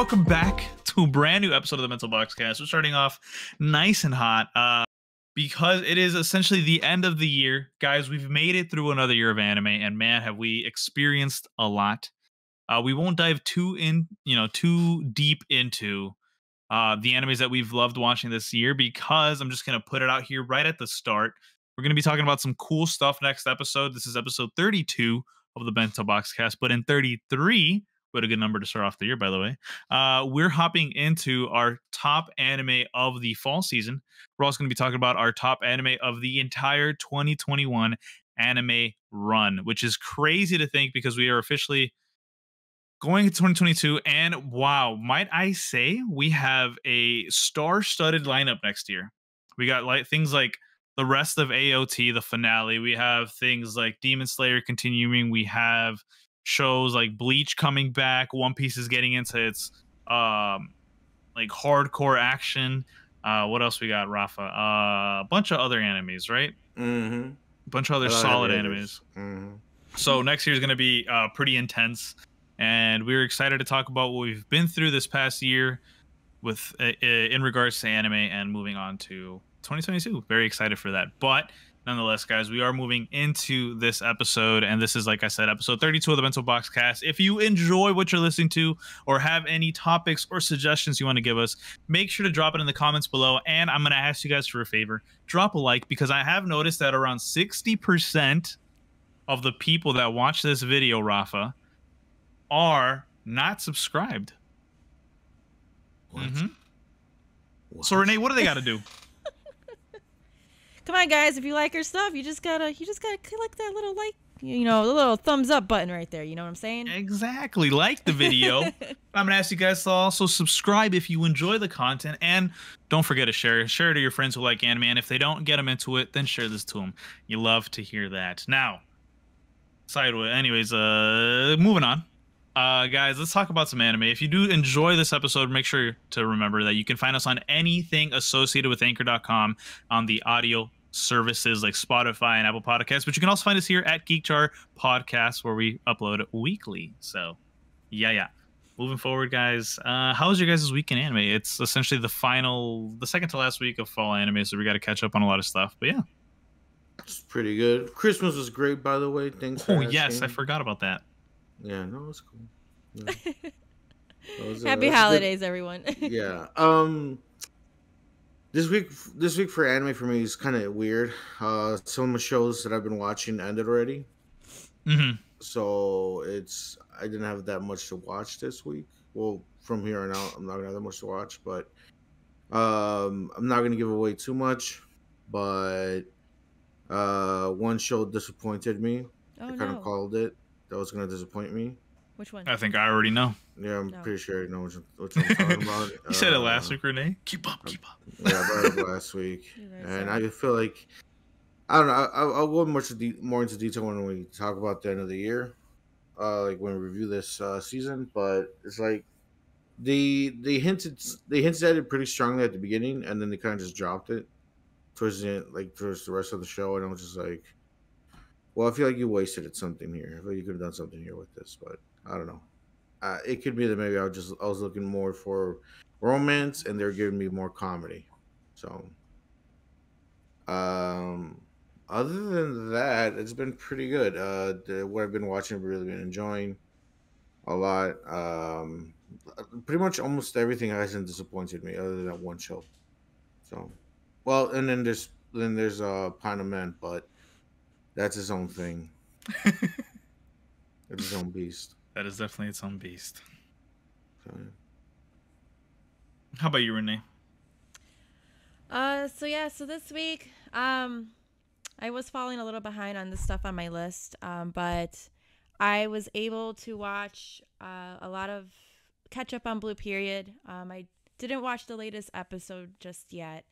welcome back to a brand new episode of the Bento Boxcast. We're starting off nice and hot because it is essentially the end of the year. Guys, we've made it through another year of anime, and man, have we experienced a lot. We won't dive too deep into the animes that we've loved watching this year, because I'm just going to put it out here right at the start. We're going to be talking about some cool stuff next episode. This is episode 32 of the Bento Boxcast, but in 33, what a good number to start off the year, by the way. We're hopping into our top anime of the fall season. We're also going to be talking about our top anime of the entire 2021 anime run, which is crazy to think because we are officially going into 2022. And wow, might I say, we have a star-studded lineup next year. We got things like the rest of AOT, the finale. We have things like Demon Slayer continuing. We have shows like Bleach coming back. One Piece is getting into its like hardcore action. What else we got, Rafa? A bunch of other animes, right? Mm-hmm. A bunch of other solid animes. Mm-hmm. So next year is going to be pretty intense, and we're excited to talk about what we've been through this past year with in regards to anime and moving on to 2022. Very excited for that. But nonetheless, guys, we are moving into this episode, and this is, like I said, episode 32 of the Bento Boxcast. If you enjoy what you're listening to or have any topics or suggestions you want to give us, make sure to drop it in the comments below. And I'm going to ask you guys for a favor. Drop a like, because I have noticed that around 60% of the people that watch this video, Rafa, are not subscribed. What? What? So, Renee, what do they got to do? Come on, guys! If you like our stuff, you just gotta click that little the little thumbs up button right there. You know what I'm saying? Exactly. Like the video. I'm gonna ask you guys to also subscribe if you enjoy the content, and don't forget to share. Share it to your friends who like anime, and if they don't get them into it, then share this to them. You love to hear that. Now, anyways, moving on. Guys, let's talk about some anime. If you do enjoy this episode, make sure to remember that you can find us on anything associated with Anchor.com on the audio services like Spotify and Apple Podcasts, but you can also find us here at Geek Jar Podcast, where we upload weekly. So, yeah. Moving forward, guys, how was your guys' week in anime? It's essentially the second to last week of fall anime, so we got to catch up on a lot of stuff. But yeah, it's pretty good. Christmas was great, by the way. Thanks for asking. Yes, I forgot about that. Yeah, no, it's cool. Yeah. Happy holidays, everyone. Yeah. This week for anime for me is kind of weird. Some of my shows that I've been watching ended already. Mm-hmm. So I didn't have that much to watch this week. Well, from here on out, I'm not gonna have that much to watch, but I'm not gonna give away too much. But one show disappointed me. I kind of called it. That was going to disappoint me. Which one? I think I already know. Yeah, I'm pretty sure I know which one I'm talking about. You said it last week, Renee. Keep up. Yeah, I brought it up last week. And I feel like, I don't know, I'll go more into detail when we talk about the end of the year, like when we review this season. But it's like, they hinted at it pretty strongly at the beginning, and then they kind of just dropped it towards the end, like towards the rest of the show, and I was just like, well, I feel like you wasted something here. I feel like you could have done something here with this, but I don't know. It could be that maybe I was looking more for romance, and they're giving me more comedy. So, other than that, it's been pretty good. What I've been watching, I've really been enjoying a lot. Pretty much almost everything hasn't disappointed me, other than that one show. So, well, and then there's Pine of Men, but that's his own thing. It's his own beast. That is definitely its own beast. So, yeah. How about you, Renee? So this week, I was falling a little behind on the stuff on my list, but I was able to watch a lot of catch up on Blue Period. I didn't watch the latest episode just yet.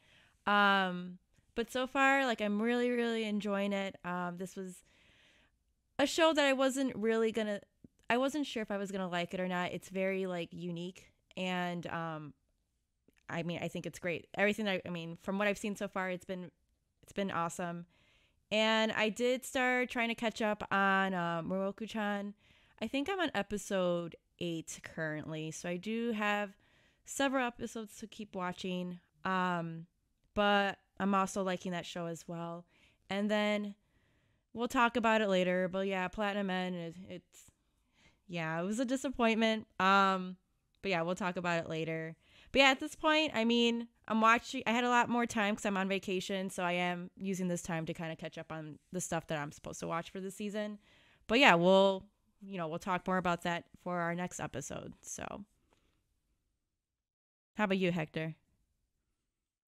But so far, like, I'm really, really enjoying it. This was a show that I wasn't sure if I was gonna like it or not. It's very, like, unique, and I mean, I think it's great. From what I've seen so far, it's been awesome. And I did start trying to catch up on Moroku-chan. I think I'm on episode 8 currently. So I do have several episodes to keep watching. But I'm also liking that show as well. And then we'll talk about it later. But yeah, Platinum End, it was a disappointment. But yeah, we'll talk about it later. But yeah, at this point, I mean, I had a lot more time because I'm on vacation. So I am using this time to kind of catch up on the stuff that I'm supposed to watch for the season. But yeah, we'll talk more about that for our next episode. So how about you, Hector?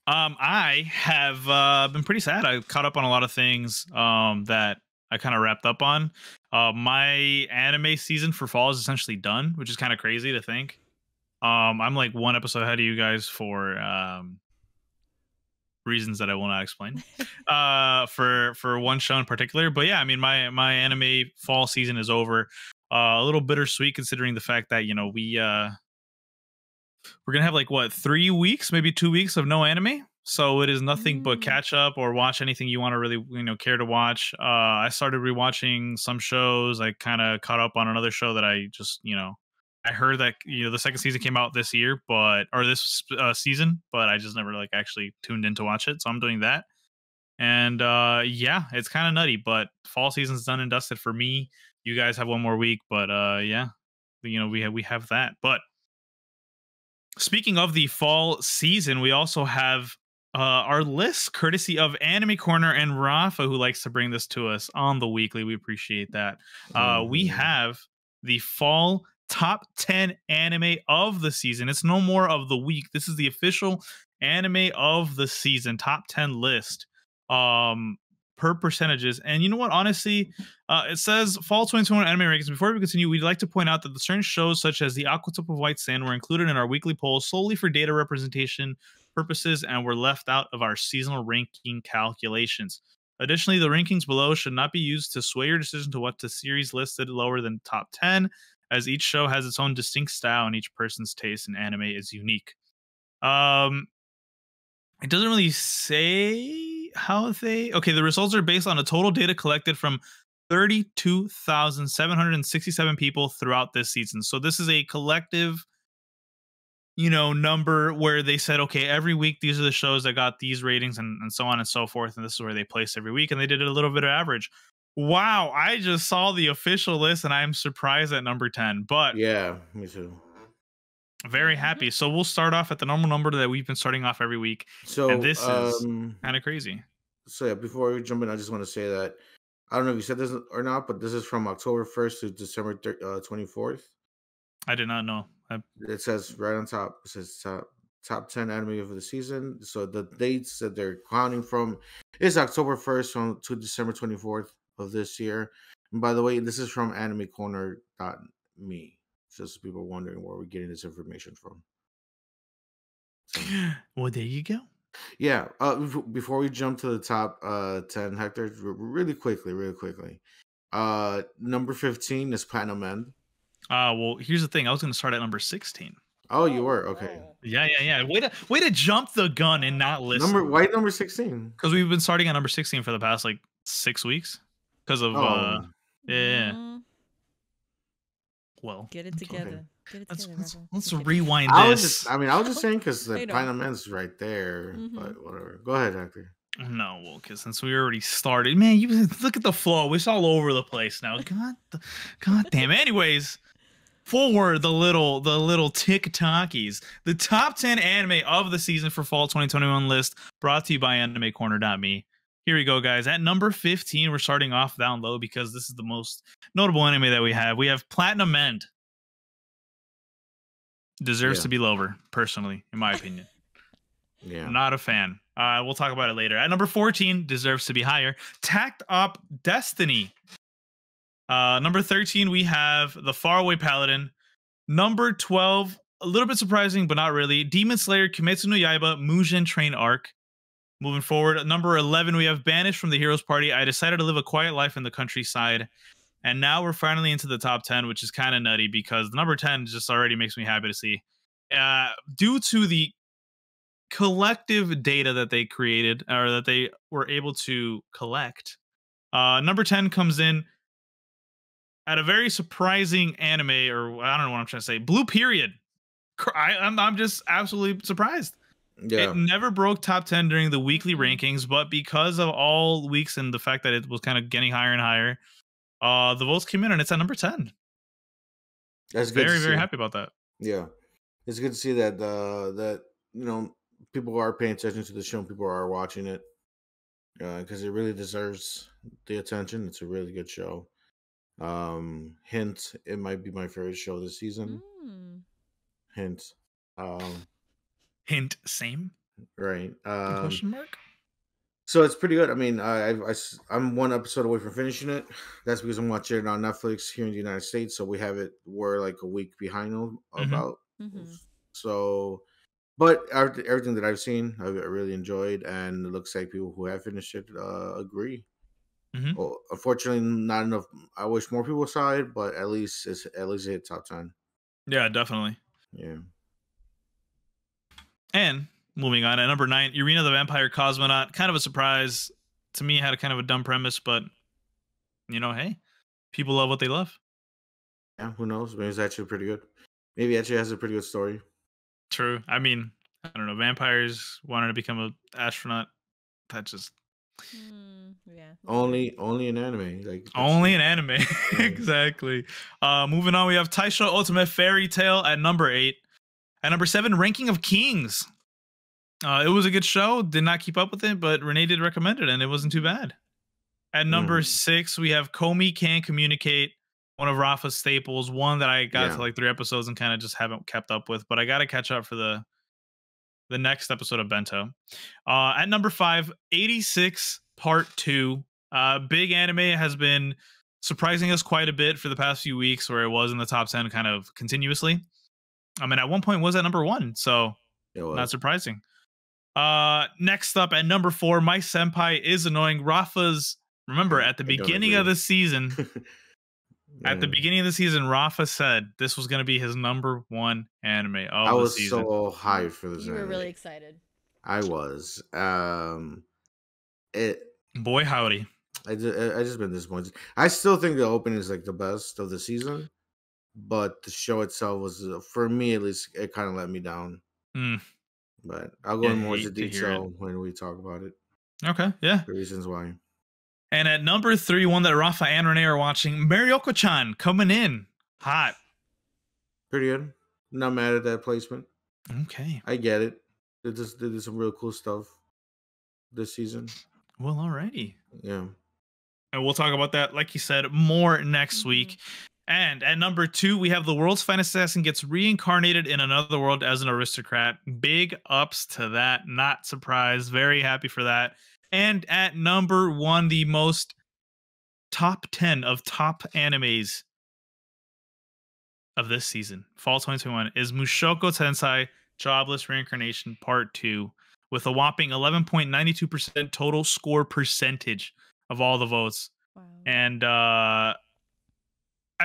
I have been pretty sad. I caught up on a lot of things that I kind of wrapped up on. My anime season for fall is essentially done, which is kind of crazy to think. I'm like one episode ahead of you guys for reasons that I will not explain. For one show in particular, but yeah, I mean my anime fall season is over. A little bittersweet considering the fact that we're gonna have like 3 weeks, maybe 2 weeks of no anime. So it is nothing but catch up or watch anything you want to really care to watch. I started rewatching some shows. I kind of caught up on another show that I just I heard that the second season came out this year, this season, but I just never actually tuned in to watch it. So I'm doing that, and yeah, it's kind of nutty. But fall season's done and dusted for me. You guys have one more week, but yeah, we have that. But speaking of the fall season, we also have our list courtesy of AnimeCorner and Rafa, who likes to bring this to us on the weekly. We appreciate that. We have the fall top 10 anime of the season. It's no more of the week. This is the official anime of the season top 10 list per percentages. And you know what? Honestly, it says fall 2021 anime rankings. Before we continue, we'd like to point out that the certain shows such as the Aquatop of White Sand were included in our weekly poll solely for data representation purposes and were left out of our seasonal ranking calculations. Additionally, the rankings below should not be used to sway your decision to what the series listed lower than top 10, as each show has its own distinct style and each person's taste in anime is unique. It doesn't really say how the results are based on a total data collected from 32,767 people throughout this season. So this is a collective number where they said, okay, every week these are the shows that got these ratings and so on and so forth, and this is where they place every week, and they did a little bit of average. Wow, I just saw the official list and I'm surprised at number 10, but yeah, me too. Very happy. So we'll start off at the normal number that we've been starting off every week. So and this is kind of crazy. So yeah, before we jump in, I just want to say that I don't know if you said this or not, but this is from October 1st to December 24th. I did not know. It says right on top. It says top 10 anime of the season. So the dates that they're counting from is October 1st to December 24th of this year. And by the way, this is from AnimeCorner.me. Just people wondering where we're getting this information from. So, well, there you go. Yeah. Before we jump to the top 10, Hector, really quickly. Number 15 is Platinum End. Well, here's the thing. I was going to start at number 16. Oh, you were? Okay. Yeah. Way to jump the gun and not listen. Why number 16? Because we've been starting at number 16 for the past 6 weeks. Because of yeah. Well, get it together. Okay. Let's rewind this. I was just saying because the Platinum End's right there, but whatever. Go ahead, Hector. No, well, because since we already started, man, you look at the flow. It's all over the place now. God damn. Anyways, forward the little TikTokies. The top 10 anime of the season for fall 2021 list brought to you by AnimeCorner.me. Here we go, guys. At number 15, we're starting off down low because this is the most notable anime that we have. We have Platinum End. Deserves to be lower, personally, in my opinion. Yeah. Not a fan. We'll talk about it later. At number 14, deserves to be higher. Tacked Up Destiny. Number 13, we have The Faraway Paladin. Number 12, a little bit surprising, but not really. Demon Slayer Kimetsu no Yaiba Mugen Train Arc. Moving forward, at number 11, we have Banished from the Heroes Party. I decided to live a quiet life in the countryside. And now we're finally into the top 10, which is kind of nutty because the number 10 just already makes me happy to see. Due to the collective data that they created or that they were able to collect, number 10 comes in at a very surprising anime, or I don't know what I'm trying to say, Blue Period. I'm just absolutely surprised. Yeah. It never broke top 10 during the weekly rankings, but because of all weeks and the fact that it was kind of getting higher and higher, the votes came in and it's at number 10. That's good. Very, very happy about that. Yeah. It's good to see that that people are paying attention to the show and people are watching it. Because it really deserves the attention. It's a really good show. Hint, it might be my favorite show this season. Hint. Hint, same. Right. Question mark. So it's pretty good. I mean, I'm one episode away from finishing it. That's because I'm watching it on Netflix here in the United States. So we're like a week behind them about. So, but everything that I've seen, I really enjoyed, and it looks like people who have finished it agree. Well, unfortunately, not enough. I wish more people saw it, but at least it hit top 10. Yeah, definitely. Yeah. And moving on, at number 9, Irina the Vampire Cosmonaut. Kind of a surprise to me. Had a kind of a dumb premise, but hey, people love what they love. Yeah, who knows? Maybe it's actually pretty good. Maybe it actually has a pretty good story. True. I mean, I don't know. Vampires wanting to become an astronaut. That just only in anime. Like only in anime. Exactly. Moving on, we have Taisho Ultimate Fairy Tale at number 8. At number 7, Ranking of Kings. It was a good show. Did not keep up with it, but Renee did recommend it, and it wasn't too bad. At number 6, we have Komi Can't Communicate, one of Rafa's staples, one that I got to like 3 episodes and kind of just haven't kept up with, but I got to catch up for the next episode of Bento. At number 5, 86 Part 2. Big Anime has been surprising us quite a bit for the past few weeks, where it was in the top 10 kind of continuously. I mean, at one point was at number 1, so not surprising. Next up at number 4, My Senpai is Annoying. Rafa's, remember, at the beginning of the season, Rafa said this was going to be his number 1 anime of the season. I was so hyped for this. You were really excited. I was. Boy, howdy. I just been disappointed. I still think the opening is like the best of the season, but the show itself was, for me at least, it kind of let me down. But I'll go in more into detail when we talk about it. Okay, yeah. The reasons why. And at number 3, one that Rafa and Renee are watching, Marioko-chan coming in hot. Pretty good. Not mad at that placement. Okay. I get it. They did some real cool stuff this season. Well, alrighty. Yeah. And we'll talk about that, like you said, more next week. And at number 2, we have the world's finest assassin gets reincarnated in another world as an aristocrat. Big ups to that. Not surprised. Very happy for that. And at number 1, the most top 10 of top animes of this season, fall 2021, is Mushoku Tensei Jobless Reincarnation Part 2, with a whopping 11.92% total score percentage of all the votes. Wow. And I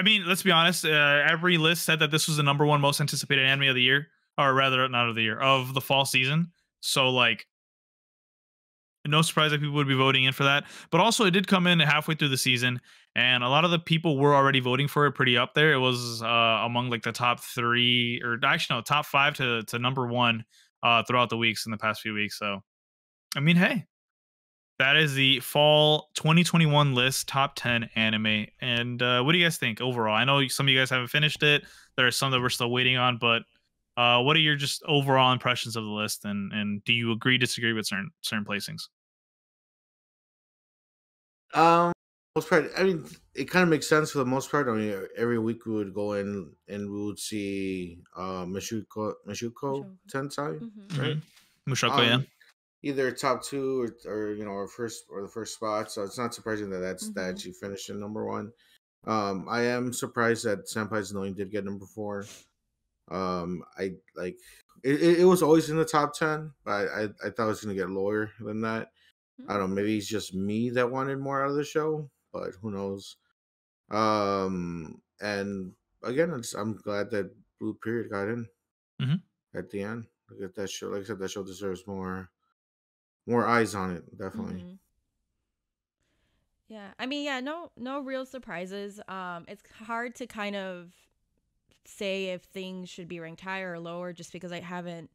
mean, let's be honest, every list said that this was the number 1 most anticipated anime of the year, or rather, not of the year, of the fall season. So, like, no surprise that people would be voting in for that. But also, it did come in halfway through the season, and a lot of the people were already voting for it pretty up there. It was among, like, the top 3, or actually, no, top 5 to number 1 throughout the weeks in the past few weeks. So, I mean, hey. That is the fall 2021 list, top 10 anime. And what do you guys think overall? I know some of you guys haven't finished it. There are some that we're still waiting on, but what are your just overall impressions of the list? And do you agree, disagree with certain placings? Most part, I mean, it kind of makes sense for the most part. I mean, every week we would go in and we would see Mushoku Tensei, right? Mushoku, yeah. Either top 2 or the first spot. So it's not surprising that that she finished in number 1. I am surprised that Senpai's Annoying did get number 4. I like it was always in the top 10, but I thought it was gonna get lower than that. I don't know, maybe it's just me that wanted more out of the show, but who knows. And again, I'm glad that Blue Period got in at the end. Look at that show. Like I said, that show deserves more eyes on it, definitely. Yeah, I mean, yeah, no real surprises. It's hard to kind of say if things should be ranked higher or lower just because I haven't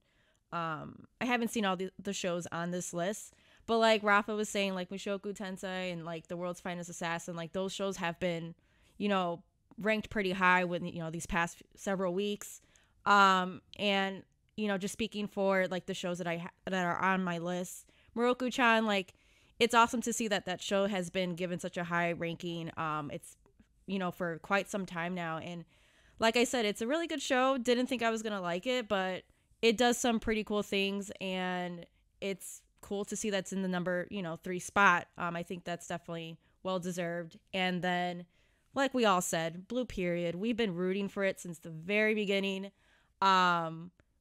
seen all the shows on this list. But like Rafa was saying, like Mushoku Tensei and like The World's Finest Assassin, like those shows have been, you know, ranked pretty high with, you know, these past several weeks. And you know, just speaking for like the shows that that are on my list, Moroku-chan, like it's awesome to see that show has been given such a high ranking. It's, you know, for quite some time now, and like I said, it's a really good show. Didn't think I was gonna like it, but it does some pretty cool things, and it's cool to see that's in the number, you know, 3 spot. I think that's definitely well deserved. And then, like we all said, Blue Period. We've been rooting for it since the very beginning.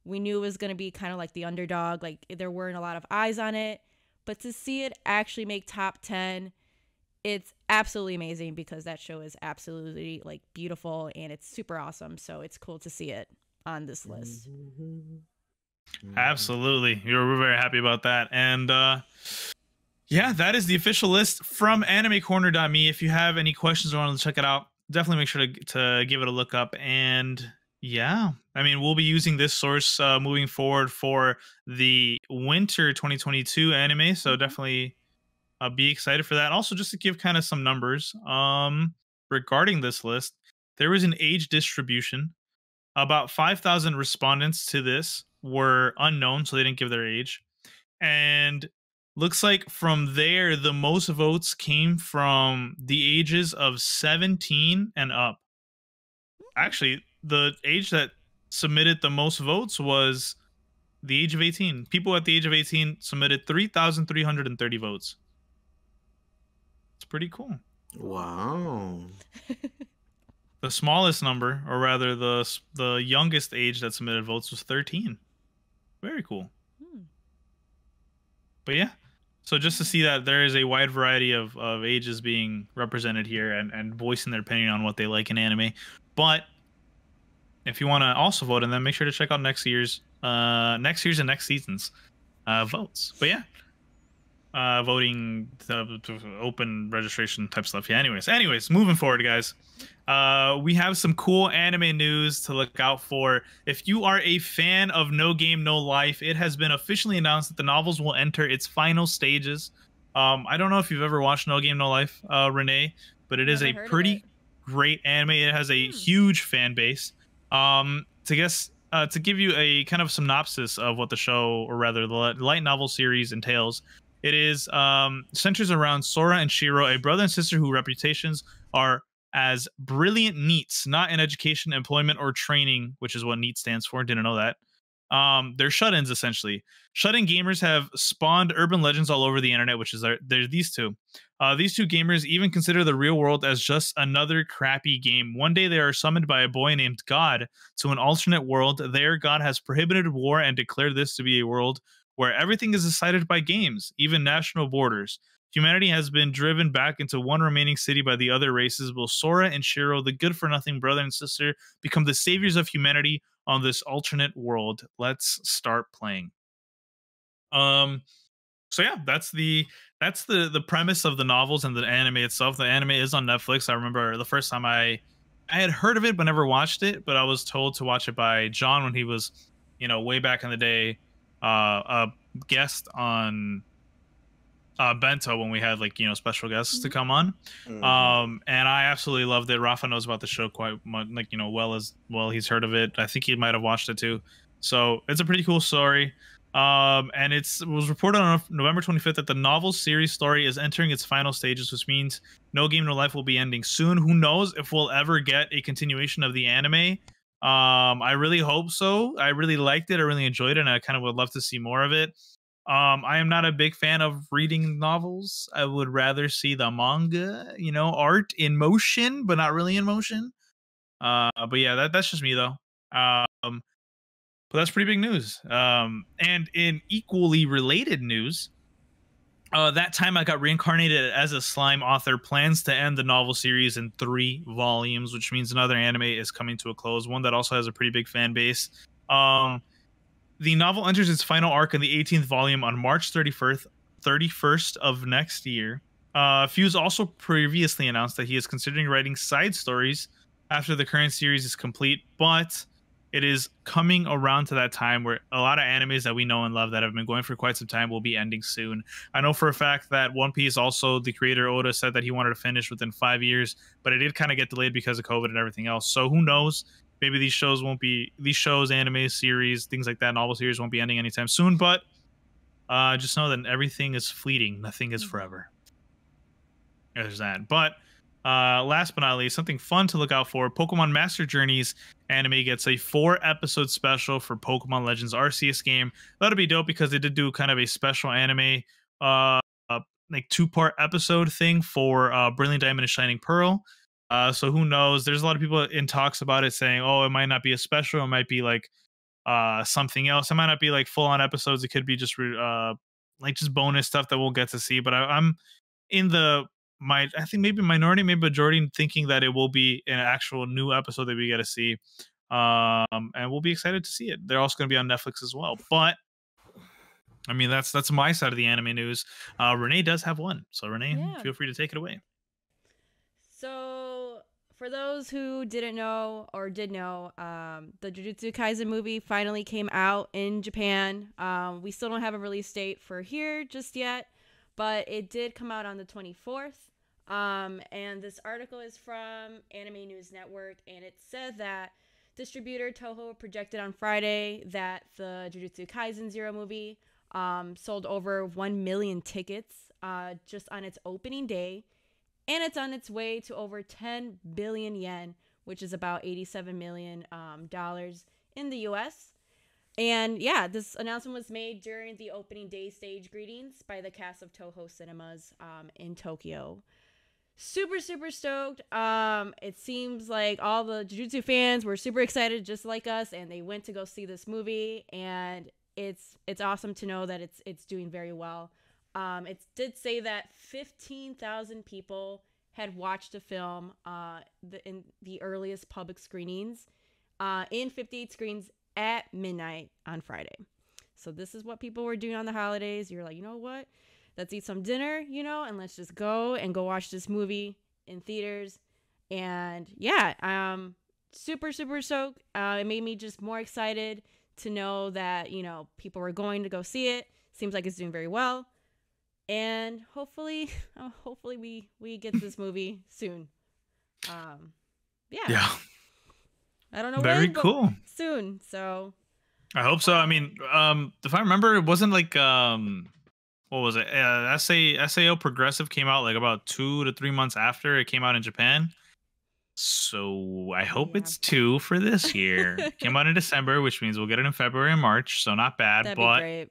We knew it was gonna be kind of like the underdog. Like there weren't a lot of eyes on it, but to see it actually make top 10, it's absolutely amazing because that show is absolutely like beautiful and it's super awesome. So it's cool to see it on this list. Absolutely. We're very happy about that. And yeah, that is the official list from AnimeCorner.me. If you have any questions or want to check it out, definitely make sure to give it a look up. And yeah, I mean, we'll be using this source moving forward for the winter 2022 anime. So definitely be excited for that. Also, just to give kind of some numbers regarding this list, there was an age distribution. About 5,000 respondents to this were unknown, so they didn't give their age. And looks like from there, the most votes came from the ages of 17 and up. Actually, the age that submitted the most votes was the age of 18. People at the age of 18 submitted 3,330 votes. It's pretty cool. Wow. The smallest number, or rather the youngest age that submitted votes, was 13. Very cool. But yeah, so just to see that there is a wide variety of ages being represented here and voicing their opinion on what they like in anime. But if you want to also vote in them, make sure to check out next year's and next season's votes. But yeah. Voting, open registration type stuff. Yeah. Anyways, moving forward, guys. We have some cool anime news to look out for. If you are a fan of No Game No Life, it has been officially announced that the novels will enter its final stages. I don't know if you've ever watched No Game No Life, Renee, but it is a pretty great anime. It has a huge fan base. To give you a kind of synopsis of what the show, or rather the light novel series, entails. It is centers around Sora and Shiro, a brother and sister whose reputations are as brilliant NEETs, not in education, employment, or training, which is what NEET stands for. Didn't know that. They're shut-ins, essentially. Shut-in gamers have spawned urban legends all over the internet, which is there's these two. These two gamers even consider the real world as just another crappy game. One day they are summoned by a boy named God to an alternate world. There, God has prohibited war and declared this to be a world where everything is decided by games, even national borders. Humanity has been driven back into one remaining city by the other races. Will Sora and Shiro, the good-for-nothing brother and sister, become the saviors of humanity on this alternate world? Let's start playing. So yeah, that's the premise of the novels and the anime itself. The anime is on Netflix. I remember the first time I had heard of it but never watched it, but I was told to watch it by John when he was, way back in the day, a guest on Bento when we had special guests to come on. And I absolutely loved it. Rafa knows about the show quite much, well. He's heard of it. I think he might have watched it too. So it's a pretty cool story. And it was reported on November 25th that the novel series story is entering its final stages, which means No Game No Life will be ending soon. Who knows if we'll ever get a continuation of the anime? I really hope so. I really liked it. I really enjoyed it, and I kind of would love to see more of it. I am not a big fan of reading novels. I would rather see the manga, art in motion, but not really in motion. But yeah, that's just me though. But that's pretty big news. And in equally related news, that time I got reincarnated as a slime author plans to end the novel series in 3 volumes, which means another anime is coming to a close, one that also has a pretty big fan base. The novel enters its final arc in the 18th volume on March 31st of next year. Fuse also previously announced that he is considering writing side stories after the current series is complete, but it is coming around to that time where a lot of animes that we know and love that have been going for quite some time will be ending soon. I know for a fact that One Piece, also the creator Oda said that he wanted to finish within 5 years, but it did kind of get delayed because of COVID and everything else. So who knows? Maybe these shows, anime, series, things like that, novel series won't be ending anytime soon. But just know that everything is fleeting. Nothing is forever. There's that. But last but not least, something fun to look out for. Pokemon Master Journeys anime gets a 4-episode special for Pokemon Legends Arceus game. That'll be dope because they did do kind of a special anime, like 2-part episode thing for Brilliant Diamond and Shining Pearl. So who knows? There's a lot of people in talks about it saying, oh, it might not be a special. It might be like something else. It might not be like full-on episodes. It could be just like just bonus stuff that we'll get to see. But I'm in the I think maybe minority, maybe majority, thinking that it will be an actual new episode that we get to see, and we'll be excited to see it. They're also going to be on Netflix as well. But I mean, that's my side of the anime news. Renee does have one, so Renee, feel free to take it away. So for those who didn't know or did know, the Jujutsu Kaisen movie finally came out in Japan. We still don't have a release date for here just yet, but it did come out on the 24th. And this article is from Anime News Network, and it said that distributor Toho projected on Friday that the Jujutsu Kaisen Zero Movie sold over 1 million tickets just on its opening day, and it's on its way to over 10 billion yen, which is about $87 million dollars in the US. And yeah, this announcement was made during the opening day stage greetings by the cast of Toho Cinemas in Tokyo. Super stoked. It seems like all the Jujutsu fans were super excited just like us, and they went to go see this movie, and it's awesome to know that it's doing very well. It did say that 15,000 people had watched the film in the earliest public screenings in 58 screens at midnight on Friday. So this is what people were doing on the holidays. You're like, you know what? Let's eat some dinner, and let's just go watch this movie in theaters. And yeah, super stoked. It made me just more excited to know that, people were going to go see it. Seems like it's doing very well. And hopefully we get this movie soon. Yeah. I don't know Very when, but cool. soon. So I hope so. I mean, if I remember, it wasn't like what was it? SAO Progressive came out like about 2 to 3 months after it came out in Japan. So I hope it's 2 for this year. It came out in December, which means we'll get it in February and March. So not bad. That'd but be great.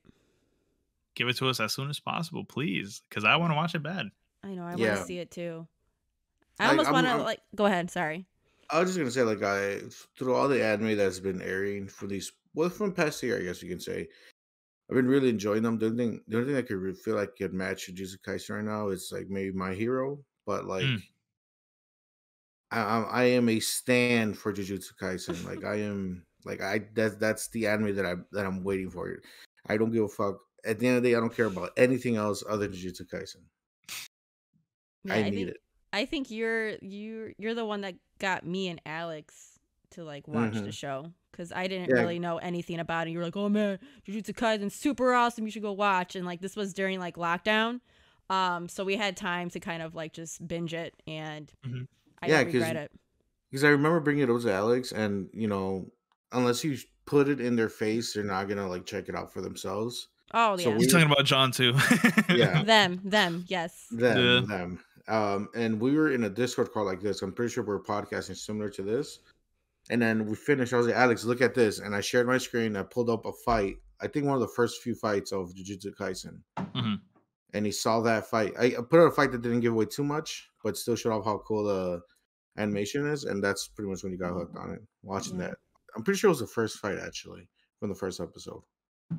Give it to us as soon as possible, please, because I want to watch it bad. I know. I want to see it too. I almost want to go ahead. Sorry. I was just gonna say, through all the anime that's been airing for these, from past year, I guess you can say, I've been really enjoying them. The only thing I could feel like could match Jujutsu Kaisen right now is like maybe My Hero, but I am a stan for Jujutsu Kaisen. Like I am, that's the anime that I'm waiting for. I don't give a fuck. At the end of the day, I don't care about anything else other than Jujutsu Kaisen. Yeah, I need it. I think you're the one that got me and Alex to watch the show, because I didn't really know anything about it. You were like, oh man, Jujutsu Kaisen, super awesome, you should go watch. And this was during lockdown, so we had time to kind of just binge it, and I don't regret it. Because I remember bringing it over to Alex, and unless you put it in their face, they're not gonna check it out for themselves. Oh yeah, you're talking about John too. Yeah, them, yes, them. And we were in a Discord call like this. I'm pretty sure we're podcasting similar to this. And then we finished. I was like, Alex, look at this. And I shared my screen. I pulled up a fight. I think one of the first few fights of Jujutsu Kaisen. Mm-hmm. And he saw that fight. I put out a fight that didn't give away too much, but still showed off how cool the animation is. And that's pretty much when you got hooked on it. Watching that. I'm pretty sure it was the first fight, actually, from the first episode.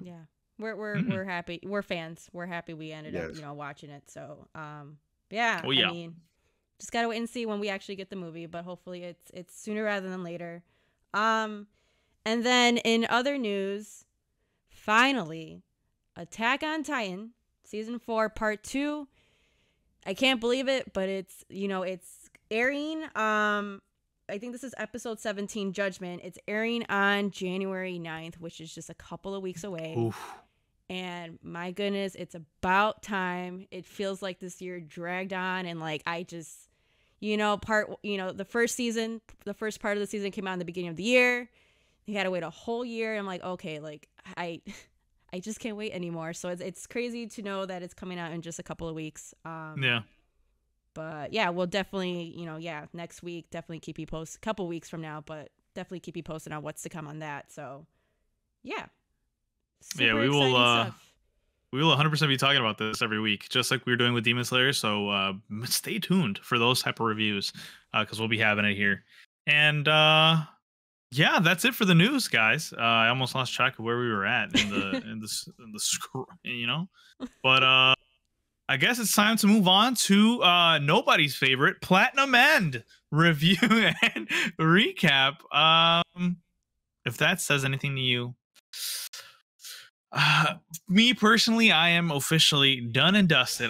Yeah. We're happy. We're fans. We're happy we ended up, watching it. So, yeah. Oh, yeah. I mean, just gotta wait and see when we actually get the movie, but hopefully it's sooner rather than later. And then in other news, finally, Attack on Titan Season 4 Part 2 I can't believe it, but it's, you know, it's airing. I think this is episode 17, Judgment. It's airing on January 9th, which is just a couple of weeks away. Oof. And my goodness, it's about time. It feels like this year dragged on, and like I just, you know, the first part of the season came out in the beginning of the year. You had to wait a whole year. I'm like, okay, like I just can't wait anymore. So it's crazy to know that it's coming out in just a couple of weeks. Yeah. But yeah, we'll definitely, you know, next week, definitely keep you posted. A couple weeks from now, but definitely keep you posted on what's to come on that. So yeah. Yeah, we will. We will 100% be talking about this every week, just like we were doing with Demon Slayer. So stay tuned for those type of reviews, because we'll be having it here. And yeah, that's it for the news, guys. I almost lost track of where we were at in the you know. But I guess it's time to move on to nobody's favorite Platinum End review and recap. If that says anything to you. Me personally, I am officially done and dusted.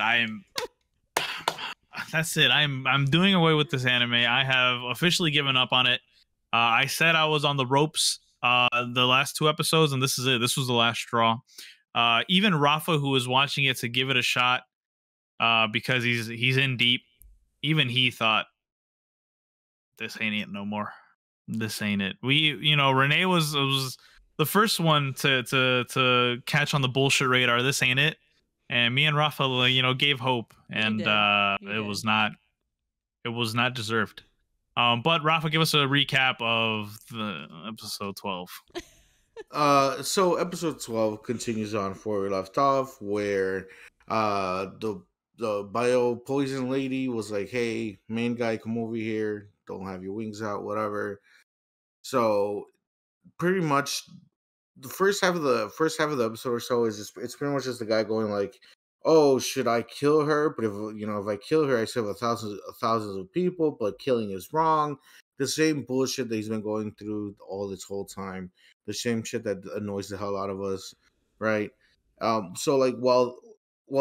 That's it. I'm doing away with this anime. I have officially given up on it. I said I was on the ropes the last 2 episodes, and this is it. This was the last straw. Even Rafa, who was watching it to give it a shot, because he's in deep, even he thought, this ain't it no more. This ain't it. Renee was the first one to catch on the bullshit radar. This ain't it. And me and Rafa, gave hope, and it was not deserved. But Rafa, give us a recap of the episode 12. So episode 12 continues on where we left off, where the bio poison lady was like, "Hey, main guy, come over here. Don't have your wings out, whatever." So pretty much the first half of the episode or so is just, it's pretty much just the guy going like, "Oh, should I kill her? But if I kill her, I save thousands of people, but killing is wrong." The same bullshit that he's been going through all this whole time. The same shit that annoys the hell out of us, right? So like while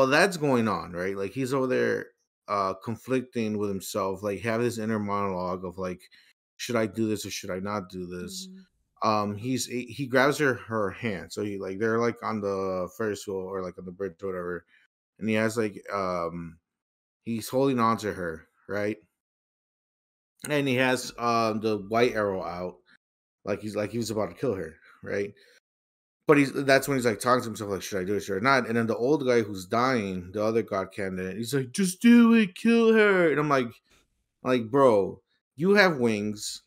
that's going on, right? Like he's over there conflicting with himself, like have this inner monologue of like, should I do this or should I not do this? Mm-hmm. He grabs her hand, so they're like on the Ferris wheel or like on the bridge or whatever, and he has like he's holding on to her, right? And he has the white arrow out, like he was about to kill her, right? But that's when he's like talking to himself, like, should I do it, should I not? And then the old guy who's dying, the other god candidate, he's like, just do it, kill her. And I'm like, bro, you have wings.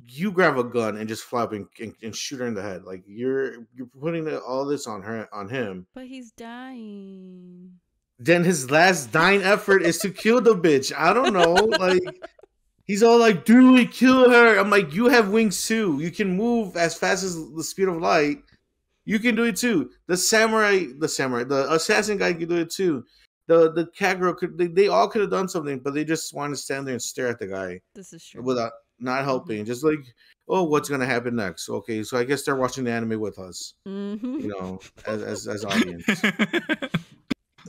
You grab a gun and just fly up and shoot her in the head. Like you're putting all this on him. But he's dying. Then his last dying effort is to kill the bitch. I don't know. Like he's all like, do it, kill her. I'm like, you have wings too. You can move as fast as the speed of light. You can do it too. The assassin guy can do it too. The cat girl they all could have done something, but they just wanted to stand there and stare at the guy. This is true. Without not helping, just like, oh, what's gonna happen next? Okay, so I guess they're watching the anime with us, as audience.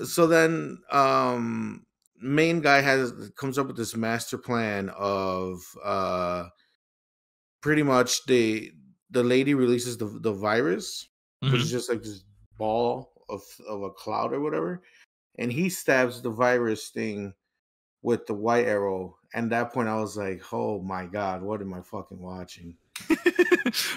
So then, main guy comes up with this master plan of pretty much the lady releases the virus, which is just like this ball of a cloud or whatever, and he stabs the virus thing with the white arrow. And at that point, I was like, "Oh my god, what am I fucking watching?"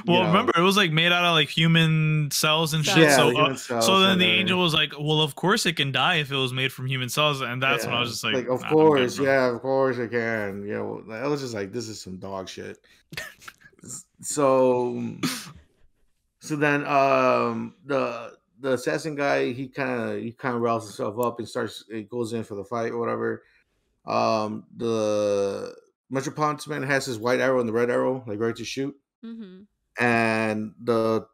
Well, remember, it was like made out of like human cells and shit. Yeah, so then the angel was like, "Well, of course it can die if it was made from human cells." And that's when I was just like, "Of course, of course it can." I was just like, "This is some dog shit." So then, the assassin guy, he kind of riles himself up and goes in for the fight or whatever. The Metropolitan has his white arrow and the red arrow, like ready to shoot. Mm-hmm. And the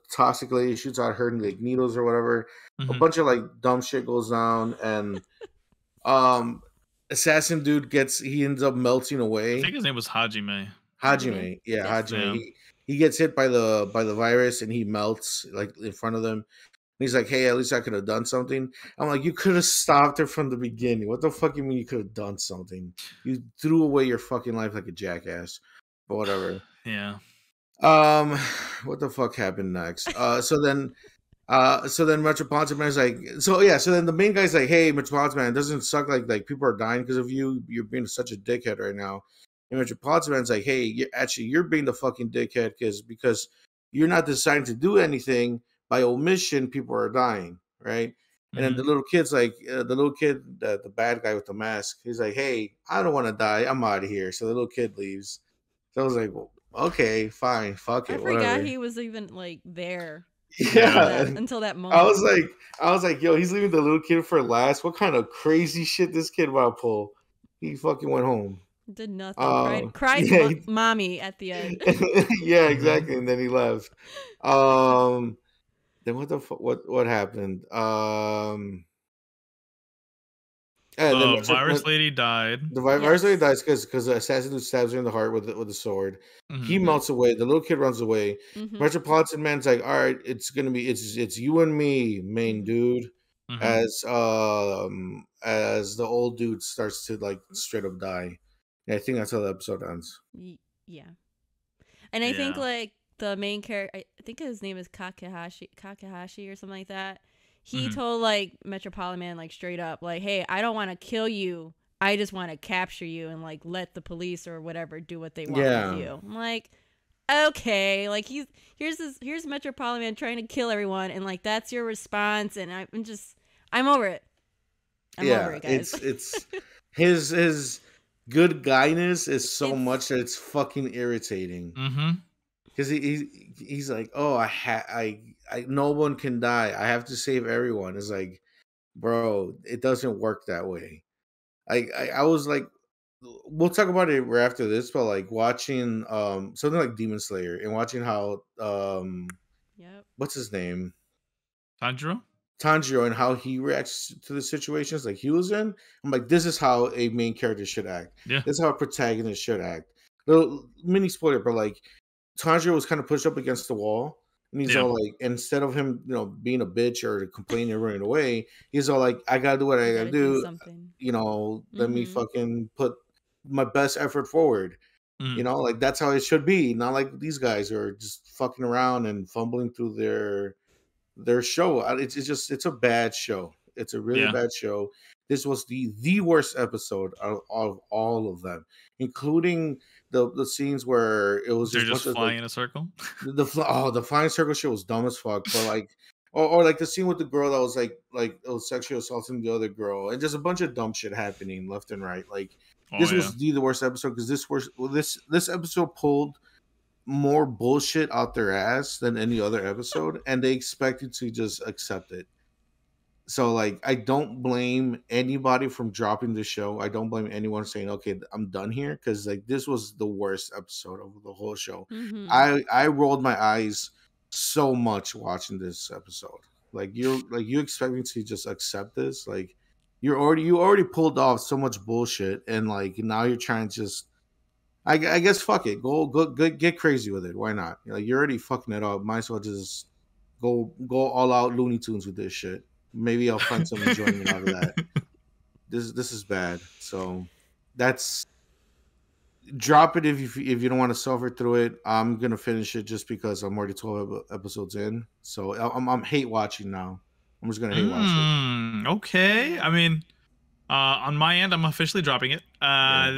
toxic lady shoots out her like needles or whatever. Mm-hmm. A bunch of like dumb shit goes down, and assassin dude ends up melting away. I think his name was Hajime. Hajime. He gets hit by the virus and he melts like in front of them. he's like, hey, at least I could have done something. I'm like, you could have stopped her from the beginning. What the fuck you mean you could have done something? You threw away your fucking life like a jackass. But whatever. Yeah. What the fuck happened next? So then Metropolitan Man's like, so then the main guy's like, hey, Metropolitan Man, it doesn't suck like people are dying because of you. You're being such a dickhead right now. And Metropolitan Man's like, hey, you're being the fucking dickhead because you're not deciding to do anything. By omission, people are dying, right? And then the little kid's like, the bad guy with the mask, he's like, hey, I don't want to die. I'm out of here. So the little kid leaves. So I was like, well, okay, fine, fuck it, whatever. I forgot he was even like there. Yeah, until that moment. I was like, yo, he's leaving the little kid for last. What kind of crazy shit this kid about to pull? He fucking went home. Did nothing. Cried mommy at the end. Yeah, exactly. And then he left. Then what the fuck? What happened? The virus lady died. The virus lady dies because the assassin who stabs her in the heart with a sword. He melts away. The little kid runs away. Metropolitan Man's like, all right, it's you and me, main dude. As the old dude starts to like straight up die. Yeah, I think that's how the episode ends. Yeah, and I think like the main character, I think his name is Kakehashi or something like that. He told like Metropolitan Man like straight up like, hey, I don't want to kill you. I just want to capture you and like let the police or whatever do what they want with you. I'm like, okay, like here's Metropolitan Man trying to kill everyone, and like that's your response, and I'm over it. I'm over it, guys. It's his good guyness is so much that it's fucking irritating. Because he's like, oh, I no one can die. I have to save everyone. It's like, bro, it doesn't work that way. I was like, we'll talk about it right after this, but like watching something like Demon Slayer and watching how what's his name? Tanjiro and how he reacts to the situations like he was in. I'm like, this is how a main character should act. Yeah. This is how a protagonist should act. Little mini spoiler, but like Tanjiro was kind of pushed up against the wall. And he's all like, instead of him, being a bitch or complaining or running away, he's all like, I gotta do what I gotta do. Let me fucking put my best effort forward. Like that's how it should be. Not like these guys who are just fucking around and fumbling through their show. It's a bad show. It's a really bad show. This was the worst episode of all of them, including the scenes where it was just flying in a circle. The flying circle shit was dumb as fuck. But like, or like the scene with the girl that was like it was sexually assaulting the other girl, and just a bunch of dumb shit happening left and right. Like this was the worst episode because this episode pulled more bullshit out their ass than any other episode, and they expected to just accept it. So like, I don't blame anybody from dropping the show. I don't blame anyone saying, okay, I'm done here, because like this was the worst episode of the whole show. I rolled my eyes so much watching this episode. Like you expect me to just accept this? Like you already pulled off so much bullshit, and like now you're trying to just I guess fuck it. Go get crazy with it. Why not? Like you're already fucking it up. Might as well just go all out Looney Tunes with this shit. Maybe I'll find some enjoyment out of that. This is bad. So that's drop it if you don't want to suffer through it. I'm gonna finish it just because I'm already 12 episodes in. So I'm hate watching now. I'm just gonna hate watch it. Okay. I mean, on my end, I'm officially dropping it.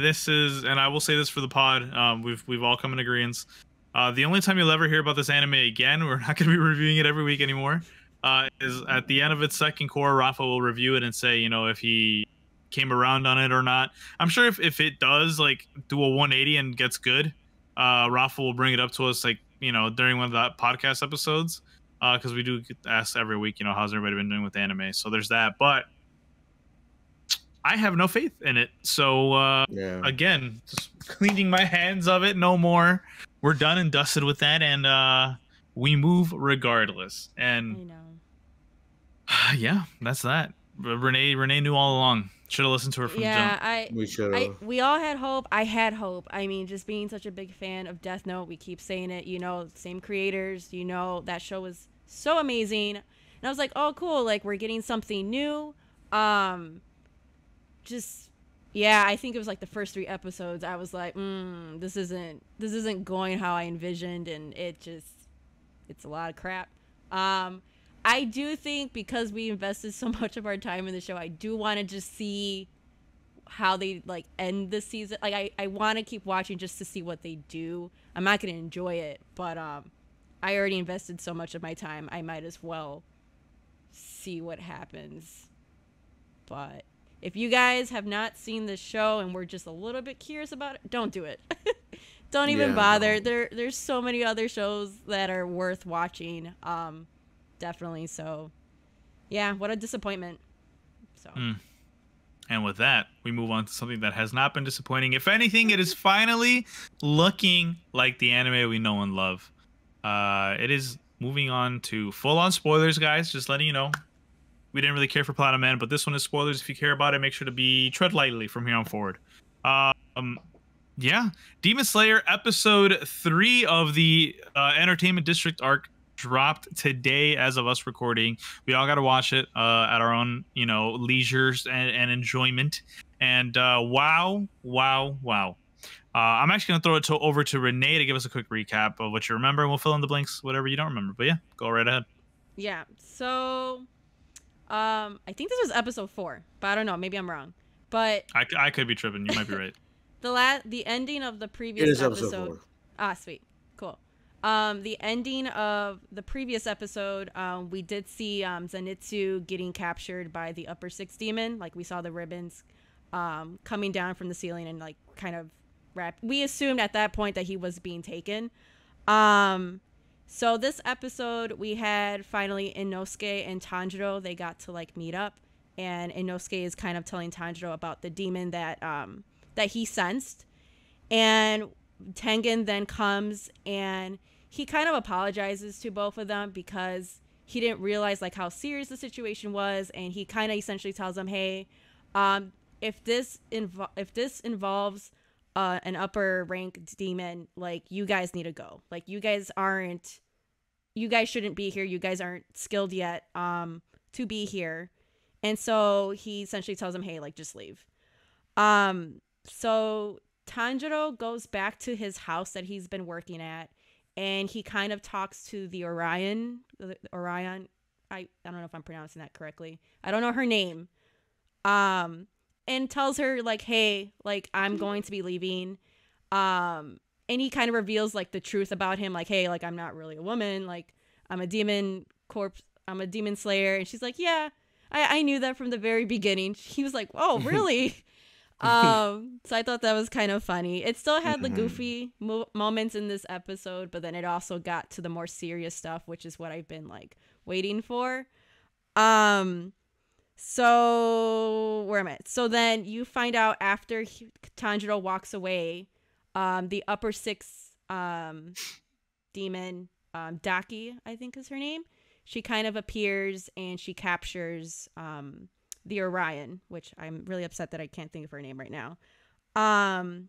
This is, and I will say this for the pod. We've all come in agreement. The only time you'll ever hear about this anime again, we're not going to be reviewing it every week anymore. Is at the end of its second core, Rafa will review it and say, if he came around on it or not. I'm sure if it does like do a 180 and gets good, Rafa will bring it up to us like during one of the podcast episodes, because we do get asked every week, how's everybody been doing with anime. So there's that, but I have no faith in it. So again, just cleaning my hands of it no more. We're done and dusted with that, and we move regardless. And I know. Yeah, that's that. Renee knew all along. Should have listened to her from the jump. We should have. We all had hope. I had hope. I mean, just being such a big fan of Death Note, we keep saying it. Same creators. That show was so amazing. And I was like, oh, cool. Like, we're getting something new. Just, yeah, I think it was like the first 3 episodes. I was like, this isn't going how I envisioned. And it's a lot of crap. I do think because we invested so much of our time in the show, I do want to just see how they like end the season. Like I want to keep watching just to see what they do. I'm not going to enjoy it, but I already invested so much of my time. I might as well see what happens. But if you guys have not seen this show and we're just a little bit curious about it, don't do it. Don't even bother. No. There's so many other shows that are worth watching. Definitely. So yeah, what a disappointment. So And with that, we move on to something that has not been disappointing. If anything, it is finally looking like the anime we know and love. It is moving on to full-on spoilers, guys. Just letting you know. We didn't really care for Platinum Man, but this one is spoilers. If you care about it, make sure to tread lightly from here on forward. Yeah, Demon Slayer episode 3 of the Entertainment District arc dropped today as of us recording. We all got to watch it at our own, leisures and enjoyment. And wow. I'm actually going to throw it over to Renee to give us a quick recap of what you remember, and we'll fill in the blanks, whatever you don't remember. But yeah, go right ahead. Yeah, so I think this was episode 4, but I don't know. Maybe I'm wrong. But I could be tripping. You might be right. The ending of the previous episode. 4. Ah, sweet. Cool. The ending of the previous episode, we did see Zenitsu getting captured by the upper 6 demon. Like, we saw the ribbons coming down from the ceiling and like kind of wrapped. We assumed at that point that he was being taken. So this episode, we had finally Inosuke and Tanjiro. They got to like meet up, and Inosuke is kind of telling Tanjiro about the demon that he sensed. And Tengen then comes and he kind of apologizes to both of them because he didn't realize like how serious the situation was, and he kind of essentially tells them, hey, if this involves an upper rank demon, like, you guys need to go. Like, you guys shouldn't be here. You guys aren't skilled yet to be here. And so he essentially tells them, hey, like, just leave. So Tanjiro goes back to his house that he's been working at, and he kind of talks to the Orion. I don't know if I'm pronouncing that correctly. I don't know her name. And tells her like, hey, like, I'm going to be leaving. And he kind of reveals like the truth about him, like, hey, like, I'm not really a woman, like, I'm a demon corpse, I'm a demon slayer. And she's like, yeah, I knew that from the very beginning. He was like, oh, really? So I thought that was kind of funny. It still had the goofy moments in this episode, but then it also got to the more serious stuff, which is what I've been like waiting for. So where am I? So then you find out after Tanjiro walks away, the upper 6 demon, Daki, I think is her name. She kind of appears and she captures the Orion, which I'm really upset that I can't think of her name right now. And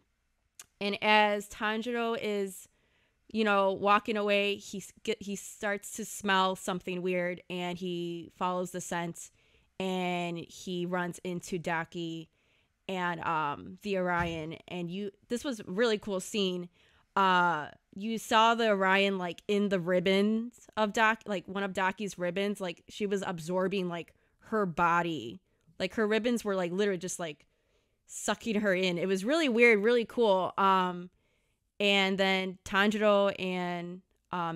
as Tanjiro is, walking away, he starts to smell something weird, and he follows the scent, and he runs into Daki and the Orion. And this was a really cool scene. You saw the Orion like in the ribbons of Daki, like one of Daki's ribbons, like she was absorbing like her body. Like her ribbons were like literally just like sucking her in. It was really weird, really cool. And then Tanjiro and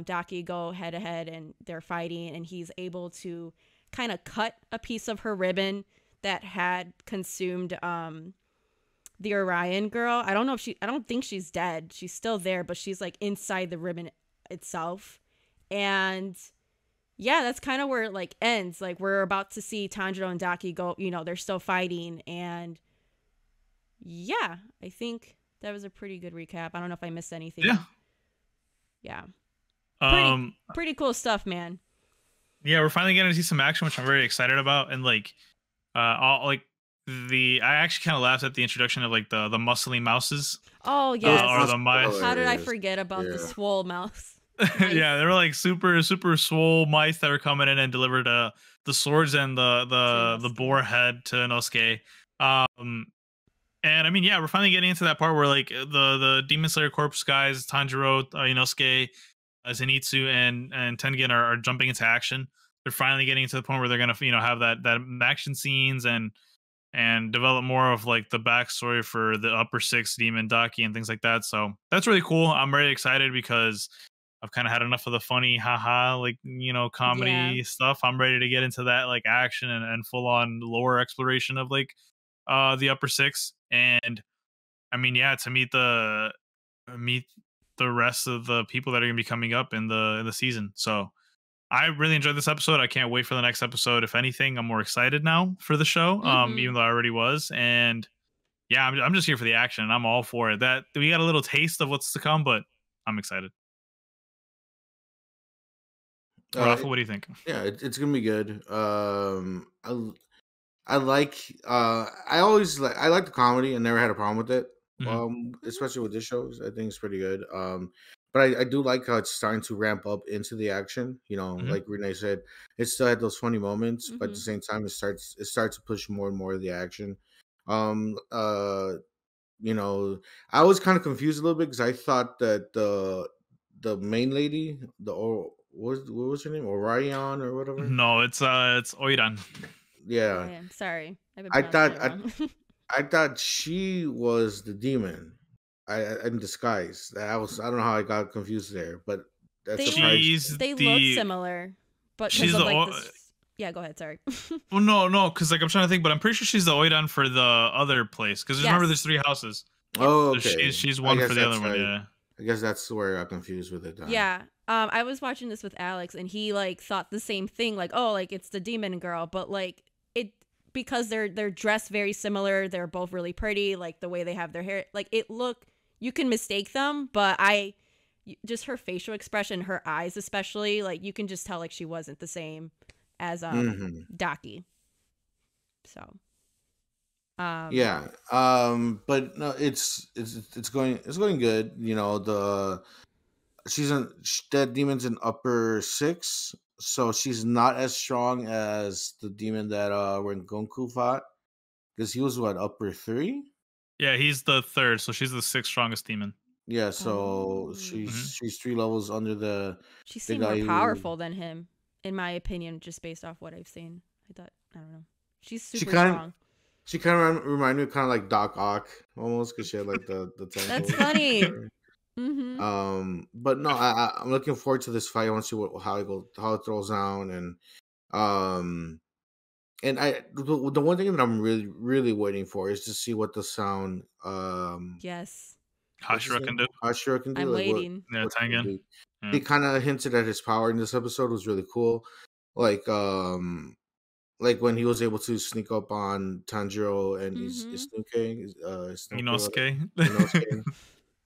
Daki go head to head, and they're fighting, and he's able to kind of cut a piece of her ribbon that had consumed the Orion girl. I don't think she's dead. She's still there, but she's like inside the ribbon itself. And yeah, that's kind of where it like ends. Like, we're about to see Tanjiro and Daki go, they're still fighting. And yeah, I think that was a pretty good recap. I don't know if I missed anything. Yeah. Pretty cool stuff, man. Yeah, we're finally getting to see some action, which I'm very excited about. And like, I actually kind of laughed at the introduction of like the muscly mouses. Oh yes. Or the mice. How did I forget about the swole mouse? Yeah, they were like super swole mice that were coming in and delivered the swords and the boar head to Inosuke. And I mean, yeah, we're finally getting into that part where like the Demon Slayer Corpse guys, Tanjiro, Inosuke, Zenitsu, and Tengen are jumping into action. They're finally getting to the point where they're gonna have that action scenes and develop more of like the backstory for the upper six demon Daki and things like that. So that's really cool. I'm very excited because I've kind of had enough of the funny haha like comedy stuff. I'm ready to get into that like action and full on lore exploration of like the upper six. And I mean, yeah, to meet the rest of the people that are gonna be coming up in the season. So I really enjoyed this episode. I can't wait for the next episode. If anything, I'm more excited now for the show, even though I already was. And yeah, I'm just here for the action, and I'm all for it. That we got a little taste of what's to come, but I'm excited. Rafa, what do you think? Yeah, it's gonna be good. I like I like the comedy. I never had a problem with it. Especially with this show, I think it's pretty good. But I do like how it's starting to ramp up into the action. Like Renee said, it still had those funny moments, but at the same time, it starts to push more and more of the action. I was kind of confused a little bit because I thought that the main lady, what was her name, Orion or whatever? No, it's Oiran. Yeah. Sorry, I thought she was the demon. In disguise. I don't know how I got confused there, but that's they look similar, but she's yeah, go ahead. Sorry. Well, no, because like I'm trying to think, but I'm pretty sure she's the Oiran for the other place. Because remember, there's 3 houses. Oh, okay. So she's one for the other one. Yeah. I guess that's where I got confused with it. Then. Yeah. I was watching this with Alex, and he like thought the same thing. Like, oh, like it's the demon girl, but like because they're dressed very similar. They're both really pretty. Like the way they have their hair, like you can mistake them, but just her facial expression, her eyes especially, like you can just tell like she wasn't the same as Daki. So yeah. But no, it's going good. That demon's in upper 6, so she's not as strong as the demon that when Gonku fought, because he was upper 3. Yeah, he's the 3rd, so she's the 6th strongest demon. Yeah, so she's 3 levels under the. She seemed more powerful than him, in my opinion, just based off what I've seen. I don't know. She's super strong. She kind of reminded me of like Doc Ock almost, because she had like the tentacles. That's funny. But no, I'm looking forward to this fight. I want to see how it throws down, and the one thing that I'm really really waiting for is to see what the sound yes Hashira can do. I'm like waiting. Tengen. He kind of hinted at his power in this episode. It was really cool, like when he was able to sneak up on Tanjiro and Inosuke.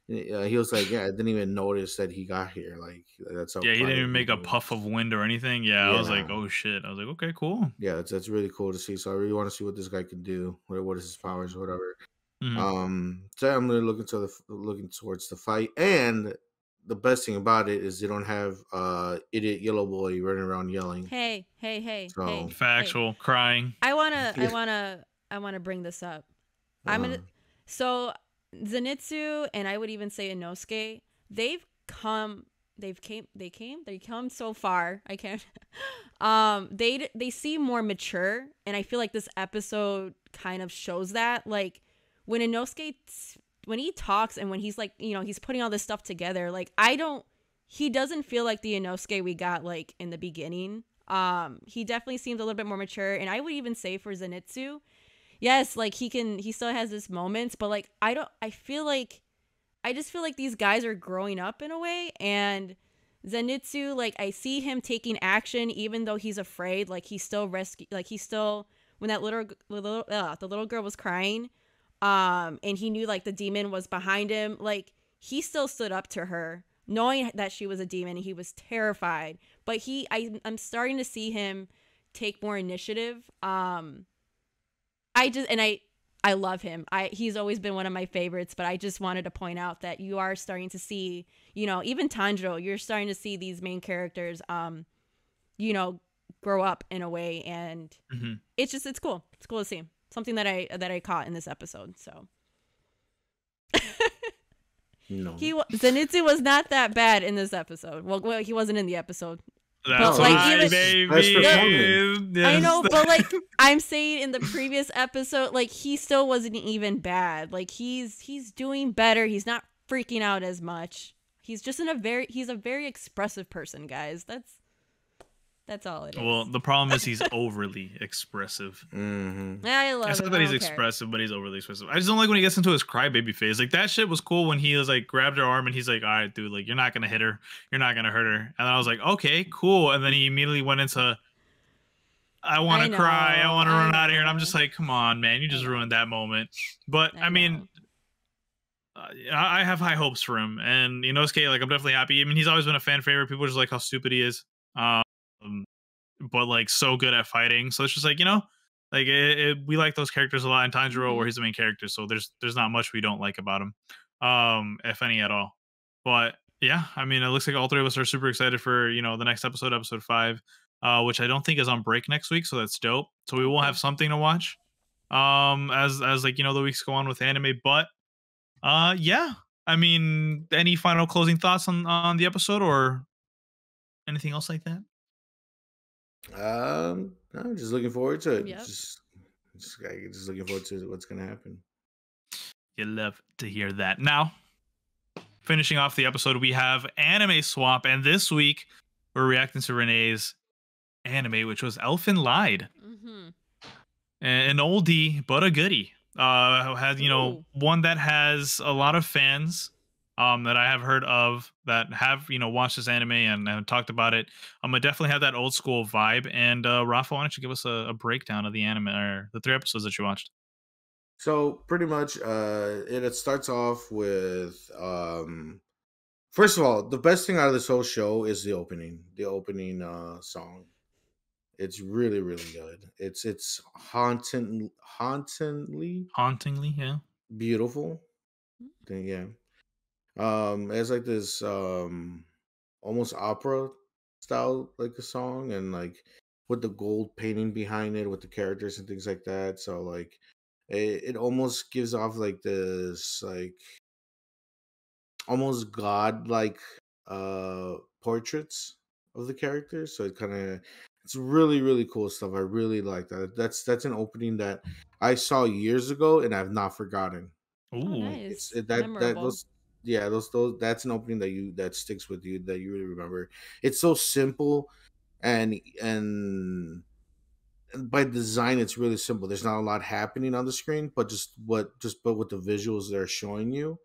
He was like, I didn't even notice that he got here. Like that's how. Yeah, he didn't even make a puff of wind or anything. Yeah, I was like, oh shit. I was like, okay, cool. Yeah, that's really cool to see. So I really want to see what this guy can do. What is his powers or whatever. So I'm really looking towards the fight. And the best thing about it is they don't have idiot yellow boy running around yelling. Hey. So, factual crying. I wanna bring this up. So Zenitsu, and I would even say Inosuke, they've come so far. I can't. They seem more mature, and I feel like this episode kind of shows that. Like when Inosuke, when he talks and when he's like, he's putting all this stuff together. Like he doesn't feel like the Inosuke we got like in the beginning. He definitely seems a little bit more mature, and I would even say for Zenitsu. Yes, like he still has his moments, but like I just feel like these guys are growing up in a way, and Zenitsu, like I see him taking action even though he's afraid. Like he still when that the little girl was crying, and he knew like the demon was behind him, like he still stood up to her, knowing that she was a demon. He was terrified, but I'm starting to see him take more initiative. I I love him. He's always been one of my favorites, but I just wanted to point out that you are starting to see, you know, even Tanjiro, you're starting to see these main characters, you know, grow up in a way, and it's cool. It's cool to see. Something that I caught in this episode. So no, Zenitsu was not that bad in this episode. Well, he wasn't in the episode. That's but, like, right, even, baby. I know, but like I'm saying, in the previous episode, like he still wasn't even bad. Like he's doing better. He's not freaking out as much. He's just he's a very expressive person, guys. That's all it is. Well, the problem is he's overly expressive. I love It's him. not that he's expressive, but he's overly expressive. I just don't like when he gets into his crybaby phase. Like, that shit was cool when he was like, grabbed her arm and he's like, all right, dude, like, you're not going to hit her. You're not going to hurt her. And then I was like, okay, cool. And then he immediately went into, I want to cry. I want to run out of here. And I'm just like, come on, man. You just ruined that moment. But, I mean, I have high hopes for him. And Inosuke, like, I'm definitely happy. I mean, he's always been a fan favorite. People just like how stupid he is. But like so good at fighting, so it's just like, like we like those characters a lot. In Tanjiro, where he's the main character, so there's not much we don't like about him, if any at all. But yeah, I mean, it looks like all three of us are super excited for the next episode 5, which I don't think is on break next week, so that's dope. So we will have something to watch as like the weeks go on with anime. But yeah, I mean, any final closing thoughts on the episode or anything else like that? I'm just looking forward to it. Yep. Just looking forward to what's gonna happen. You love to hear that. Now, finishing off the episode, we have anime swap, and this week we're reacting to Renee's anime, which was Elfen Lied, an oldie but a goodie. Has one that has a lot of fans. That I have heard of that have watched this anime and have talked about it. I definitely have that old school vibe. And Rafa, why don't you give us a breakdown of the anime or the 3 episodes that you watched? So pretty much, it starts off with first of all, the best thing out of this whole show is the opening song. It's really, really good. It's hauntingly Yeah, beautiful. Yeah. It's like this almost opera style, like a song, and like with the gold painting behind it with the characters and things like that. So like it almost gives off like this like almost god-like portraits of the characters. So it's really, really cool stuff. I really like that. That's an opening that I saw years ago and I've not forgotten. Ooh, nice. Those that's an opening that sticks with you, that you really remember. It's so simple and by design it's really simple. There's not a lot happening on the screen, but with the visuals they're showing you,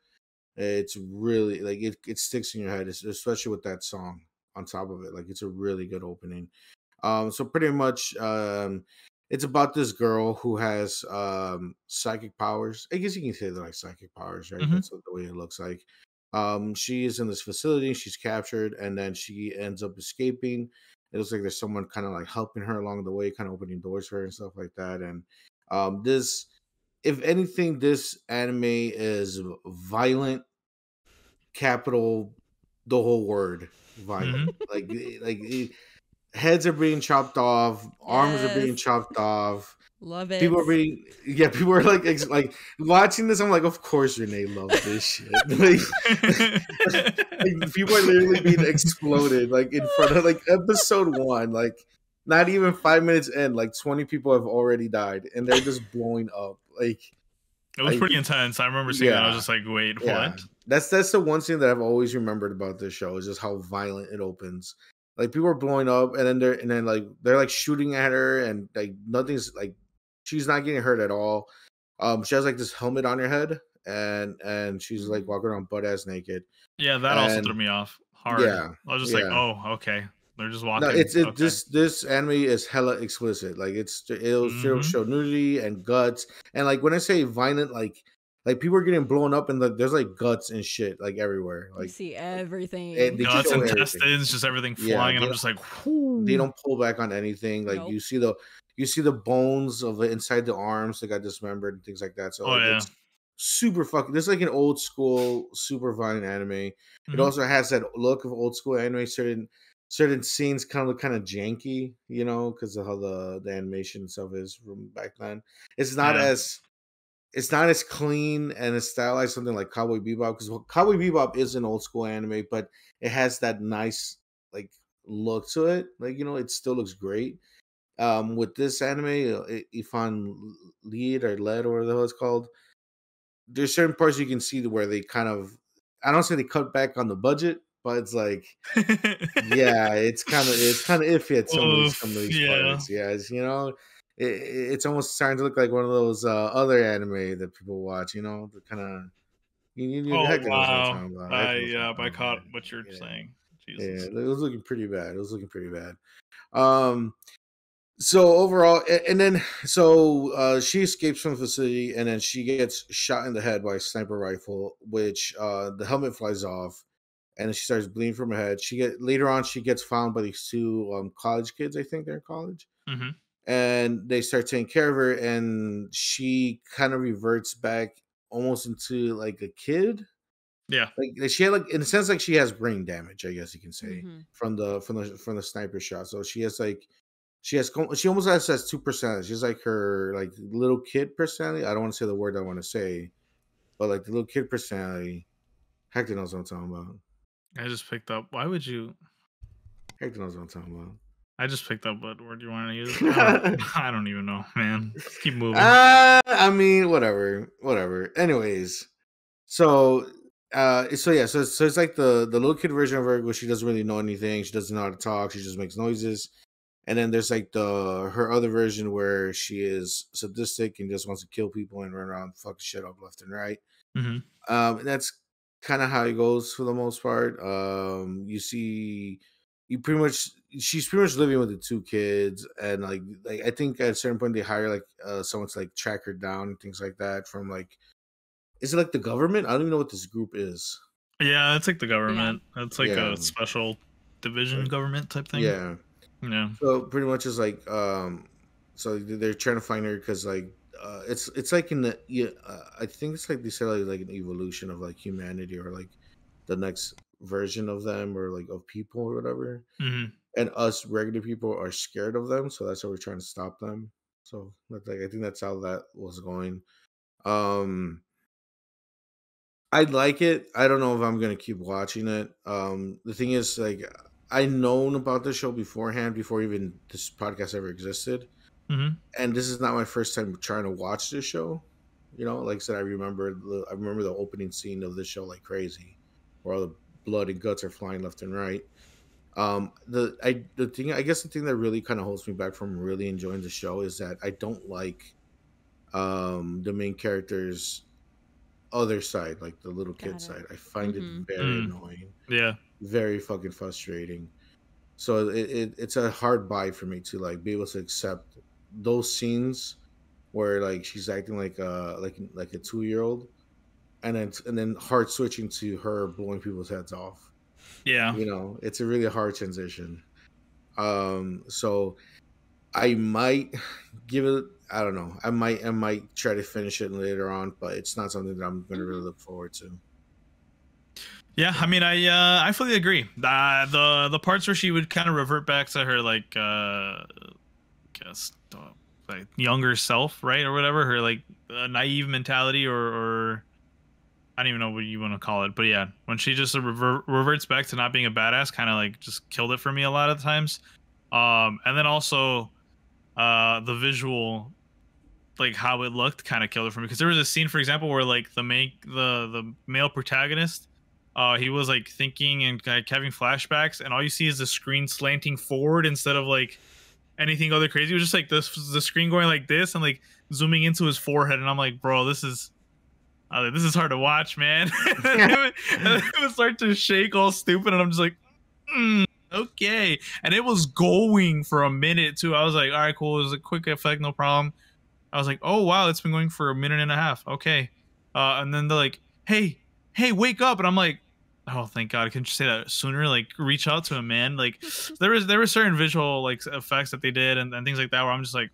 it's really like it sticks in your head, especially with that song on top of it. Like, it's a really good opening. So pretty much it's about this girl who has psychic powers. I guess you can say they're like psychic powers, right? That's the way it looks like. She is in this facility, she's captured, and then she ends up escaping. It looks like there's someone kind of like helping her along the way, kind of opening doors for her and stuff like that. And this, if anything, this anime is violent, capital, the whole word, violent. Heads are being chopped off, arms are being chopped off. Love it. People are like watching this. I'm like, of course Renee loves this shit. Like, people are literally being exploded like in front of like episode 1. Like, not even 5 minutes in, like 20 people have already died and they're just blowing up. Like, it was pretty intense. I remember seeing that. I was just like, wait, what? That's the one thing that I've always remembered about this show, is just how violent it opens. Like, people are blowing up, and then they're shooting at her, and like nothing's like, she's not getting hurt at all. She has like this helmet on her head, and she's like walking around butt ass naked. Yeah, that also threw me off hard. Yeah, I was just like, oh, okay. They're just walking. No, this anime is hella explicit. Like, it'll show nudity and guts, and like when I say violent, like people are getting blown up and there's like guts and shit like everywhere. Like, you see everything. Guts, intestines, just everything flying, and I'm just like, whoo. They don't pull back on anything. Like, you see the you see the bones of it inside the arms that got dismembered and things like that. So it's super fucking. This is like an old school, super violent anime. It also has that look of old school anime. Certain scenes kind of look kind of janky, you know, because of how the animation stuff is from back then. It's not as clean and as stylized, something like Cowboy Bebop, because Cowboy Bebop is an old school anime, but it has that nice like look to it. Like, you know, it still looks great. With this anime, Ifan Lead or Led or whatever the hell it's called, there's certain parts you can see where they kind of, I don't say they cut back on the budget, but it's like, yeah, it's kind of iffy at some of these parts. Yeah, it's, you know, it's almost starting to look like one of those other anime that people watch. You know, the kind of heck knows what I'm talking about. I caught what you're saying. Jesus. Yeah, it was looking pretty bad. So overall, and then she escapes from the facility, and then she gets shot in the head by a sniper rifle, which the helmet flies off, and then she starts bleeding from her head. Later on she gets found by these two college kids. I think they're in college, and they start taking care of her, and she kind of reverts back almost into like a kid. Yeah, like she had, like, in a sense, like she has brain damage, I guess you can say, from the sniper shot. So she has like. She almost has 2%. She's like her like little kid personality. I don't want to say the word I want to say, but like the little kid personality. Hector knows what I'm talking about. I just picked up. Why would you? Hector knows what I'm talking about. I just picked up what word you want to use. I don't even know, man. Let's keep moving. I mean, whatever. Anyways, so it's like the little kid version of her, where she doesn't really know anything. She doesn't know how to talk. She just makes noises. And then there's like her other version where she is sadistic and just wants to kill people and run around fucking shit up left and right. And that's kind of how it goes for the most part. She's pretty much living with the two kids, and like I think at a certain point they hire like someone to like track her down and things like that from like, is it like the government? I don't even know what this group is. Yeah, it's like the government. It's like a special division government type thing. Yeah. Yeah. So pretty much is like so they're trying to find her because like it's like in the I think it's like they said like an evolution of like humanity, or like the next version of them, or like of people or whatever. And us regular people are scared of them, so that's why we're trying to stop them. So like I think that's how that was going. I like it. I don't know if I'm gonna keep watching it. The thing is, like, I known about the show beforehand, before even this podcast ever existed. And this is not my first time trying to watch this show. You know, like I said, I remember the opening scene of this show like crazy, where all the blood and guts are flying left and right. The thing that really kind of holds me back from really enjoying the show is that I don't like the main character's other side, like the little kid side. I find it very annoying. Yeah. Very fucking frustrating. So it's a hard buy for me to like be able to accept those scenes where like she's acting like a 2-year-old, and then hard switching to her blowing people's heads off. Yeah. You know, it's a really hard transition. So I might give it, I don't know. I might try to finish it later on, but it's not something that I'm going to really look forward to. Yeah, I mean, I fully agree. The parts where she would kind of revert back to her like like younger self, right, or whatever, her like naive mentality, or I don't even know what you want to call it, but yeah, when she just reverts back to not being a badass, kind of like just killed it for me a lot of times. And then also the visual, like how it looked, kind of killed it for me, because there was a scene, for example, where like the male protagonist, he was like thinking and like having flashbacks, and all you see is the screen slanting forward instead of like anything other crazy. It was just like the screen going like this and like zooming into his forehead, and I'm like, bro, this is hard to watch, man. It would start to shake all stupid, and I'm just like, okay. And it was going for a minute too. I was like, all right, cool. It was a quick effect, no problem. I was like, oh wow, it's been going for a minute and a half. Okay. And then they're like, hey, wake up. And I'm like, oh, thank God. Couldn't you say that sooner? Like, reach out to him, man. Like, there were certain visual like effects that they did and things like that where I'm just like,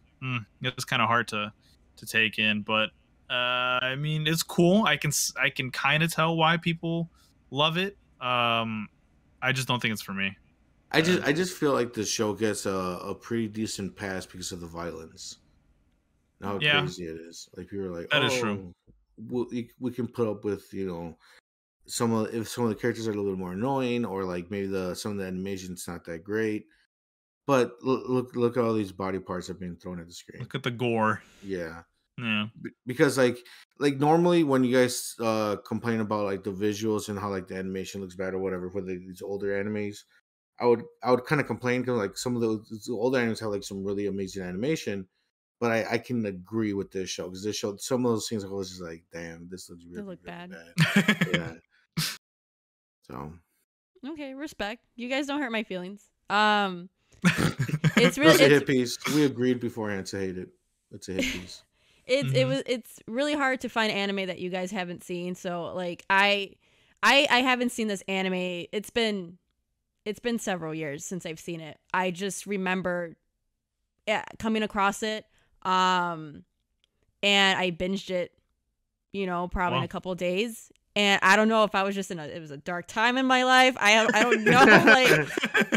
it's kind of hard to take in. But I mean, it's cool. I can kind of tell why people love it. I just don't think it's for me. I just feel like the show gets a pretty decent pass because of the violence. How crazy it is. Like people are like, that is true. We can put up with, you know, some of the characters are a little bit more annoying, or like maybe some of the animation's not that great. But look at all these body parts that are being thrown at the screen. Look at the gore. Yeah. Yeah. Because like normally when you guys complain about like the visuals and how like the animation looks bad or whatever for these older animes, I would kind of complain because like some of the older animes have like some really amazing animation. But I can agree with this show because this show, some of those things I was just like, damn, this looks really bad. Yeah. So. Okay, respect. You guys don't hurt my feelings. It's really a hit piece. We agreed beforehand to hate it. It's a hit piece. It's really hard to find anime that you guys haven't seen. So like I haven't seen this anime. It's been several years since I've seen it. I just remember coming across it. And I binged it, you know, probably in a couple of days. And I don't know if I was just it was a dark time in my life. I don't know, like,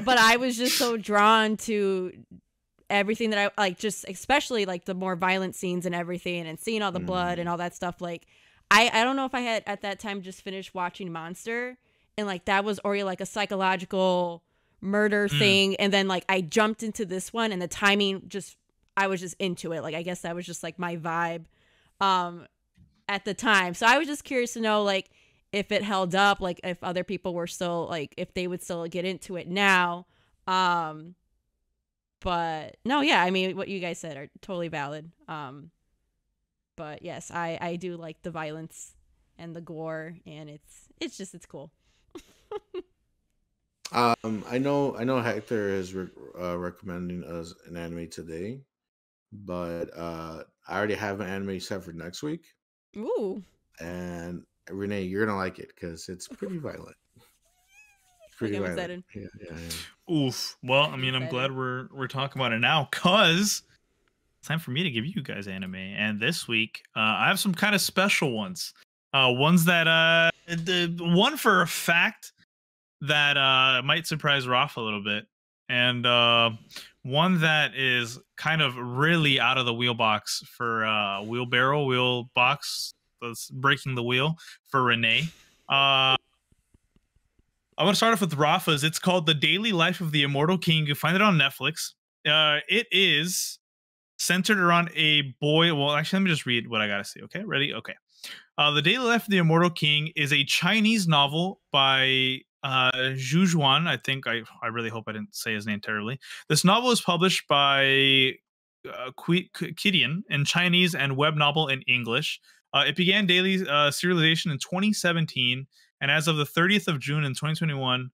but I was just so drawn to everything that I like, just especially like the more violent scenes and everything, and seeing all the blood and all that stuff. Like, I don't know if I had at that time just finished watching Monster, and like that was already like a psychological murder thing, and then like I jumped into this one, and the timing I was just into it. Like, I guess that was just like my vibe at the time. So I was just curious to know like if it held up, like if other people were still like, if they would still get into it now. But no, yeah, I mean, what you guys said are totally valid. But yes, I do like the violence and the gore, and it's cool. I know Hector is recommending us an anime today, but I already have an anime set for next week. Ooh. And Renee, you're gonna like it because it's pretty violent. It's pretty violent. Yeah. Oof. Well, I mean, I'm glad we're talking about it now, cause it's time for me to give you guys anime. And this week, I have some kind of special ones. Ones that the one for a fact that might surprise Rafa a little bit, and one that is kind of really out of the wheel box for wheel box that's breaking the wheel for Renee. I want to start off with Rafa's. It's called The Daily Life of the Immortal King. You find it on Netflix. It is centered around a boy. Well, actually, let me just read what I gotta say. Okay, ready? Okay. The Daily Life of the Immortal King is a Chinese novel by Zhujuan. I think I really hope I didn't say his name terribly. This novel is published by Kidian in Chinese and web novel in English. It began daily serialization in 2017, and as of the 30th of June in 2021,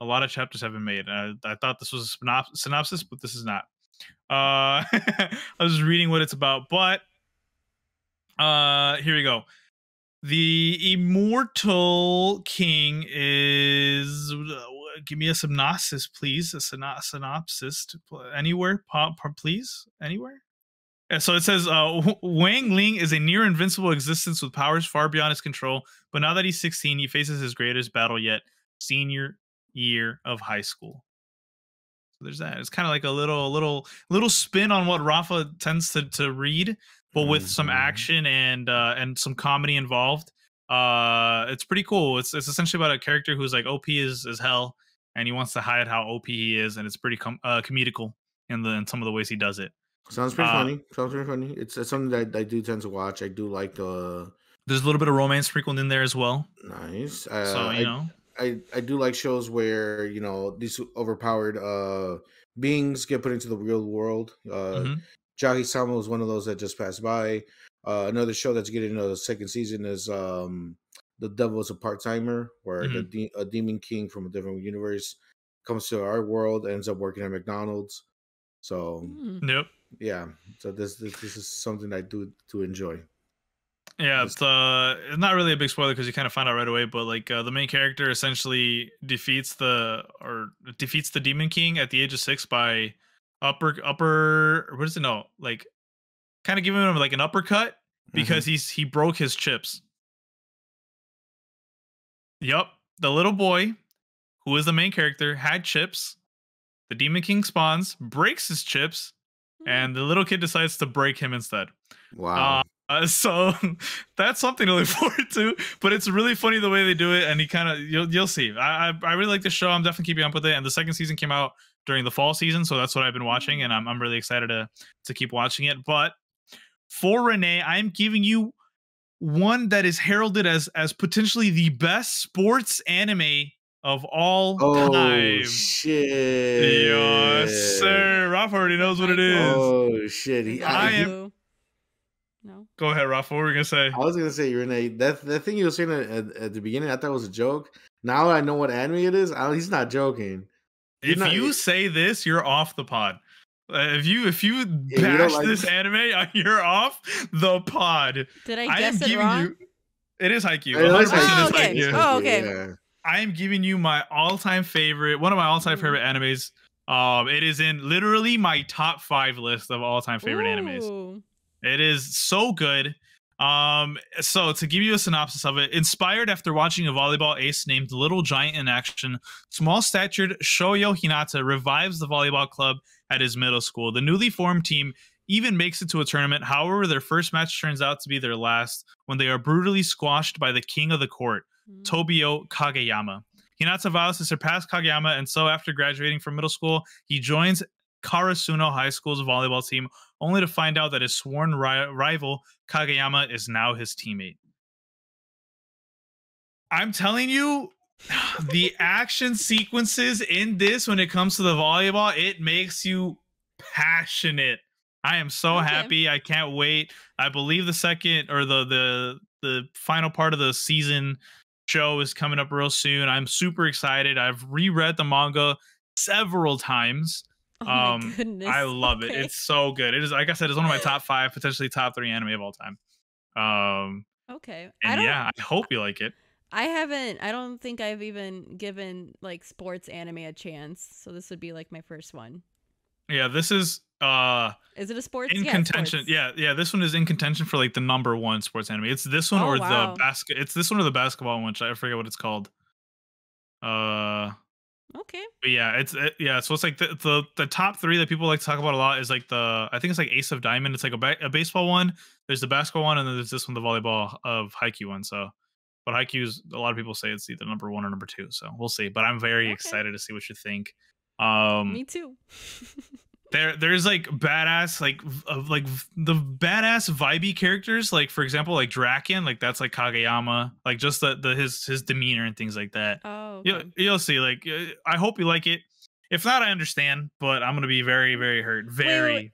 a lot of chapters have been made. I thought this was a synopsis, but this is not. I was just reading what it's about, but here we go. The Immortal King is... give me a synopsis, please. A synopsis. Anywhere, please. Anywhere. Yeah, so it says, Wang Ling is a near invincible existence with powers far beyond his control, but now that he's 16, he faces his greatest battle yet, senior year of high school. So there's that. It's kind of like a little spin on what Rafa tends to read, but with some action and some comedy involved. It's pretty cool. It's essentially about a character who's like OP as hell, and he wants to hide how OP he is, and it's pretty comedical in some of the ways he does it. Sounds pretty funny. Sounds pretty funny. It's something that I do tend to watch. I do like the... There's a little bit of romance sprinkled in there as well. Nice. So, you know... I do like shows where, you know, these overpowered beings get put into the real world. Jahi-sama was one of those that just passed by. Another show that's getting a second season is The Devil is a Part-Timer, where a demon king from a different universe comes to our world, ends up working at McDonald's. So, yeah. So this is something I do enjoy. Yeah, it's not really a big spoiler because you kind of find out right away, but like the main character essentially defeats the Demon King at the age of 6 by upper. What is it? No, like kind of giving him like an uppercut because he broke his chips. Yup, the little boy who is the main character had chips. The Demon King spawns, breaks his chips, and the little kid decides to break him instead. Wow. So that's something to look forward to. But it's really funny the way they do it, and he kind of you'll see. I really like the show. I'm definitely keeping up with it. And the second season came out during the fall season, so that's what I've been watching, and I'm really excited to keep watching it. But for Renee, I'm giving you one that is heralded as potentially the best sports anime of all time. Oh shit! Yes, sir. Rafa already knows what it is. Oh shit! No. Go ahead, Rafa. What were you gonna say? I was gonna say, Renee, that thing you were saying at the beginning, I thought it was a joke. Now I know what anime it is. He's not joking. If you say this, you're off the pod. If you bash this anime, you're off the pod. Did I guess it wrong? It is Haikyuu. Oh, okay. Oh, okay. Yeah. I am giving you my all-time favorite, one of my all-time favorite animes. It is in literally my top 5 list of all-time favorite animes. It is so good. So to give you a synopsis of it, inspired after watching a volleyball ace named Little Giant in action, small-statured Shoyo Hinata revives the volleyball club at his middle school. The newly formed team even makes it to a tournament. However, their first match turns out to be their last when they are brutally squashed by the king of the court, Tobio Kageyama. Hinata vows to surpass Kageyama, and so after graduating from middle school, he joins Karasuno High School's volleyball team, only to find out that his sworn rival, Kageyama, is now his teammate. I'm telling you, the action sequences in this, when it comes to the volleyball, it makes you passionate. I am so happy. I can't wait. I believe the second or the final part of the season show is coming up real soon. I'm super excited. I've reread the manga several times. Oh my goodness. I love it. It's so good. It is, like I said, it's one of my top 5, potentially top 3 anime of all time. Okay. And I hope you like it. I don't think I've even given like sports anime a chance. So this would be like my first one. Yeah, this is it a sports? In contention. Sports. Yeah, this one is in contention for like the #1 sports anime. It's this one it's this one or the basketball one, which I forget what it's called. Okay. But yeah, so it's like the top 3 that people like to talk about a lot is like I think it's like Ace of Diamond. It's like a baseball one, there's the basketball one, and then there's this one, the volleyball of Haikyuu one. So but Haikyuu's, a lot of people say it's either #1 or #2, so we'll see. But I'm very excited to see what you think. Me too. There's like badass like the badass vibey characters, like for example like Draken, like that's like Kageyama, like just his demeanor and things like that. Oh, okay. You'll see. Like I hope you like it. If not, I understand, but I'm gonna be very, very hurt. Very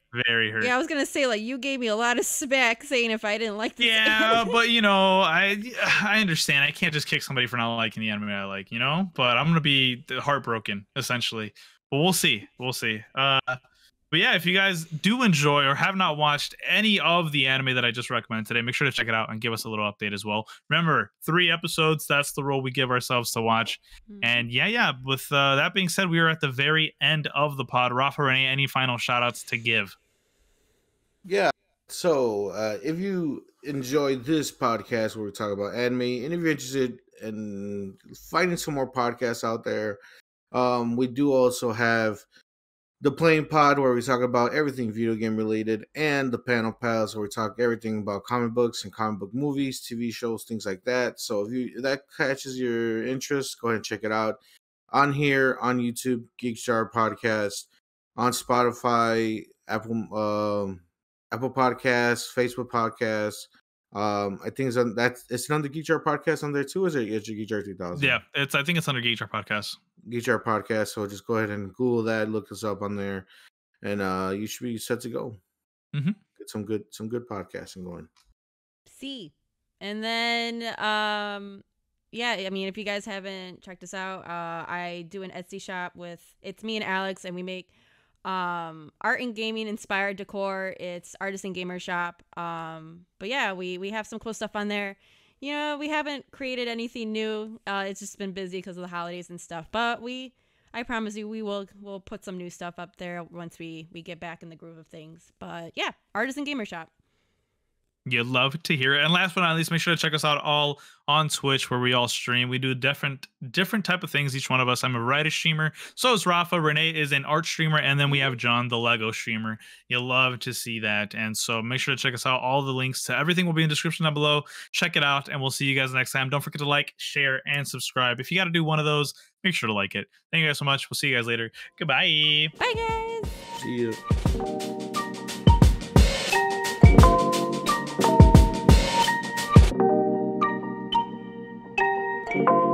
hurt. Yeah, I was gonna say, like, you gave me a lot of smack saying if I didn't like this. Yeah, but you know, I understand. I can't just kick somebody for not liking the anime I like, you know. But I'm gonna be heartbroken essentially. But we'll see. But yeah, if you guys do enjoy or have not watched any of the anime that I just recommended today, make sure to check it out and give us a little update as well. Remember, 3 episodes, that's the rule we give ourselves to watch. And yeah, with that being said, we are at the very end of the pod. Rafa, Renee, any final shout-outs to give? Yeah, so if you enjoyed this podcast where we talk about anime, and if you're interested in finding some more podcasts out there, we do also have the Playing Pod, where we talk about everything video game related, and the Panel Pals, where we talk everything about comic books and comic book movies, TV shows, things like that. So if that catches your interest, go ahead and check it out. On here, on YouTube, Geek Jar Podcast, on Spotify, Apple Podcasts, Facebook Podcasts. I think it's on the Geek Jar Podcast on there too. Is it Geek Jar 2000? Yeah, I think it's under Geek Jar Podcast. Geek Jar Podcast. So just go ahead and Google that, look us up on there, and you should be set to go. Get some good podcasting going. See, and then yeah, I mean, if you guys haven't checked us out, I do an Etsy shop it's me and Alex, and we make art and gaming inspired decor. It's Artist and Gamer Shop. But yeah, we have some cool stuff on there. You know, we haven't created anything new. It's just been busy because of the holidays and stuff. But I promise you, we'll put some new stuff up there once we get back in the groove of things. But yeah, Artisan Gamer Shop. You'd love to hear it. And last but not least, make sure to check us out all on Twitch, where we all stream. We do different type of things, each one of us. I'm a writer streamer. So is Rafa. Renee is an art streamer. And then we have John, the Lego streamer. You'll love to see that. And so make sure to check us out. All the links to everything will be in the description down below. Check it out. And we'll see you guys next time. Don't forget to like, share, and subscribe. If you got to do one of those, make sure to like it. Thank you guys so much. We'll see you guys later. Goodbye. Bye, guys. See you. Thank you.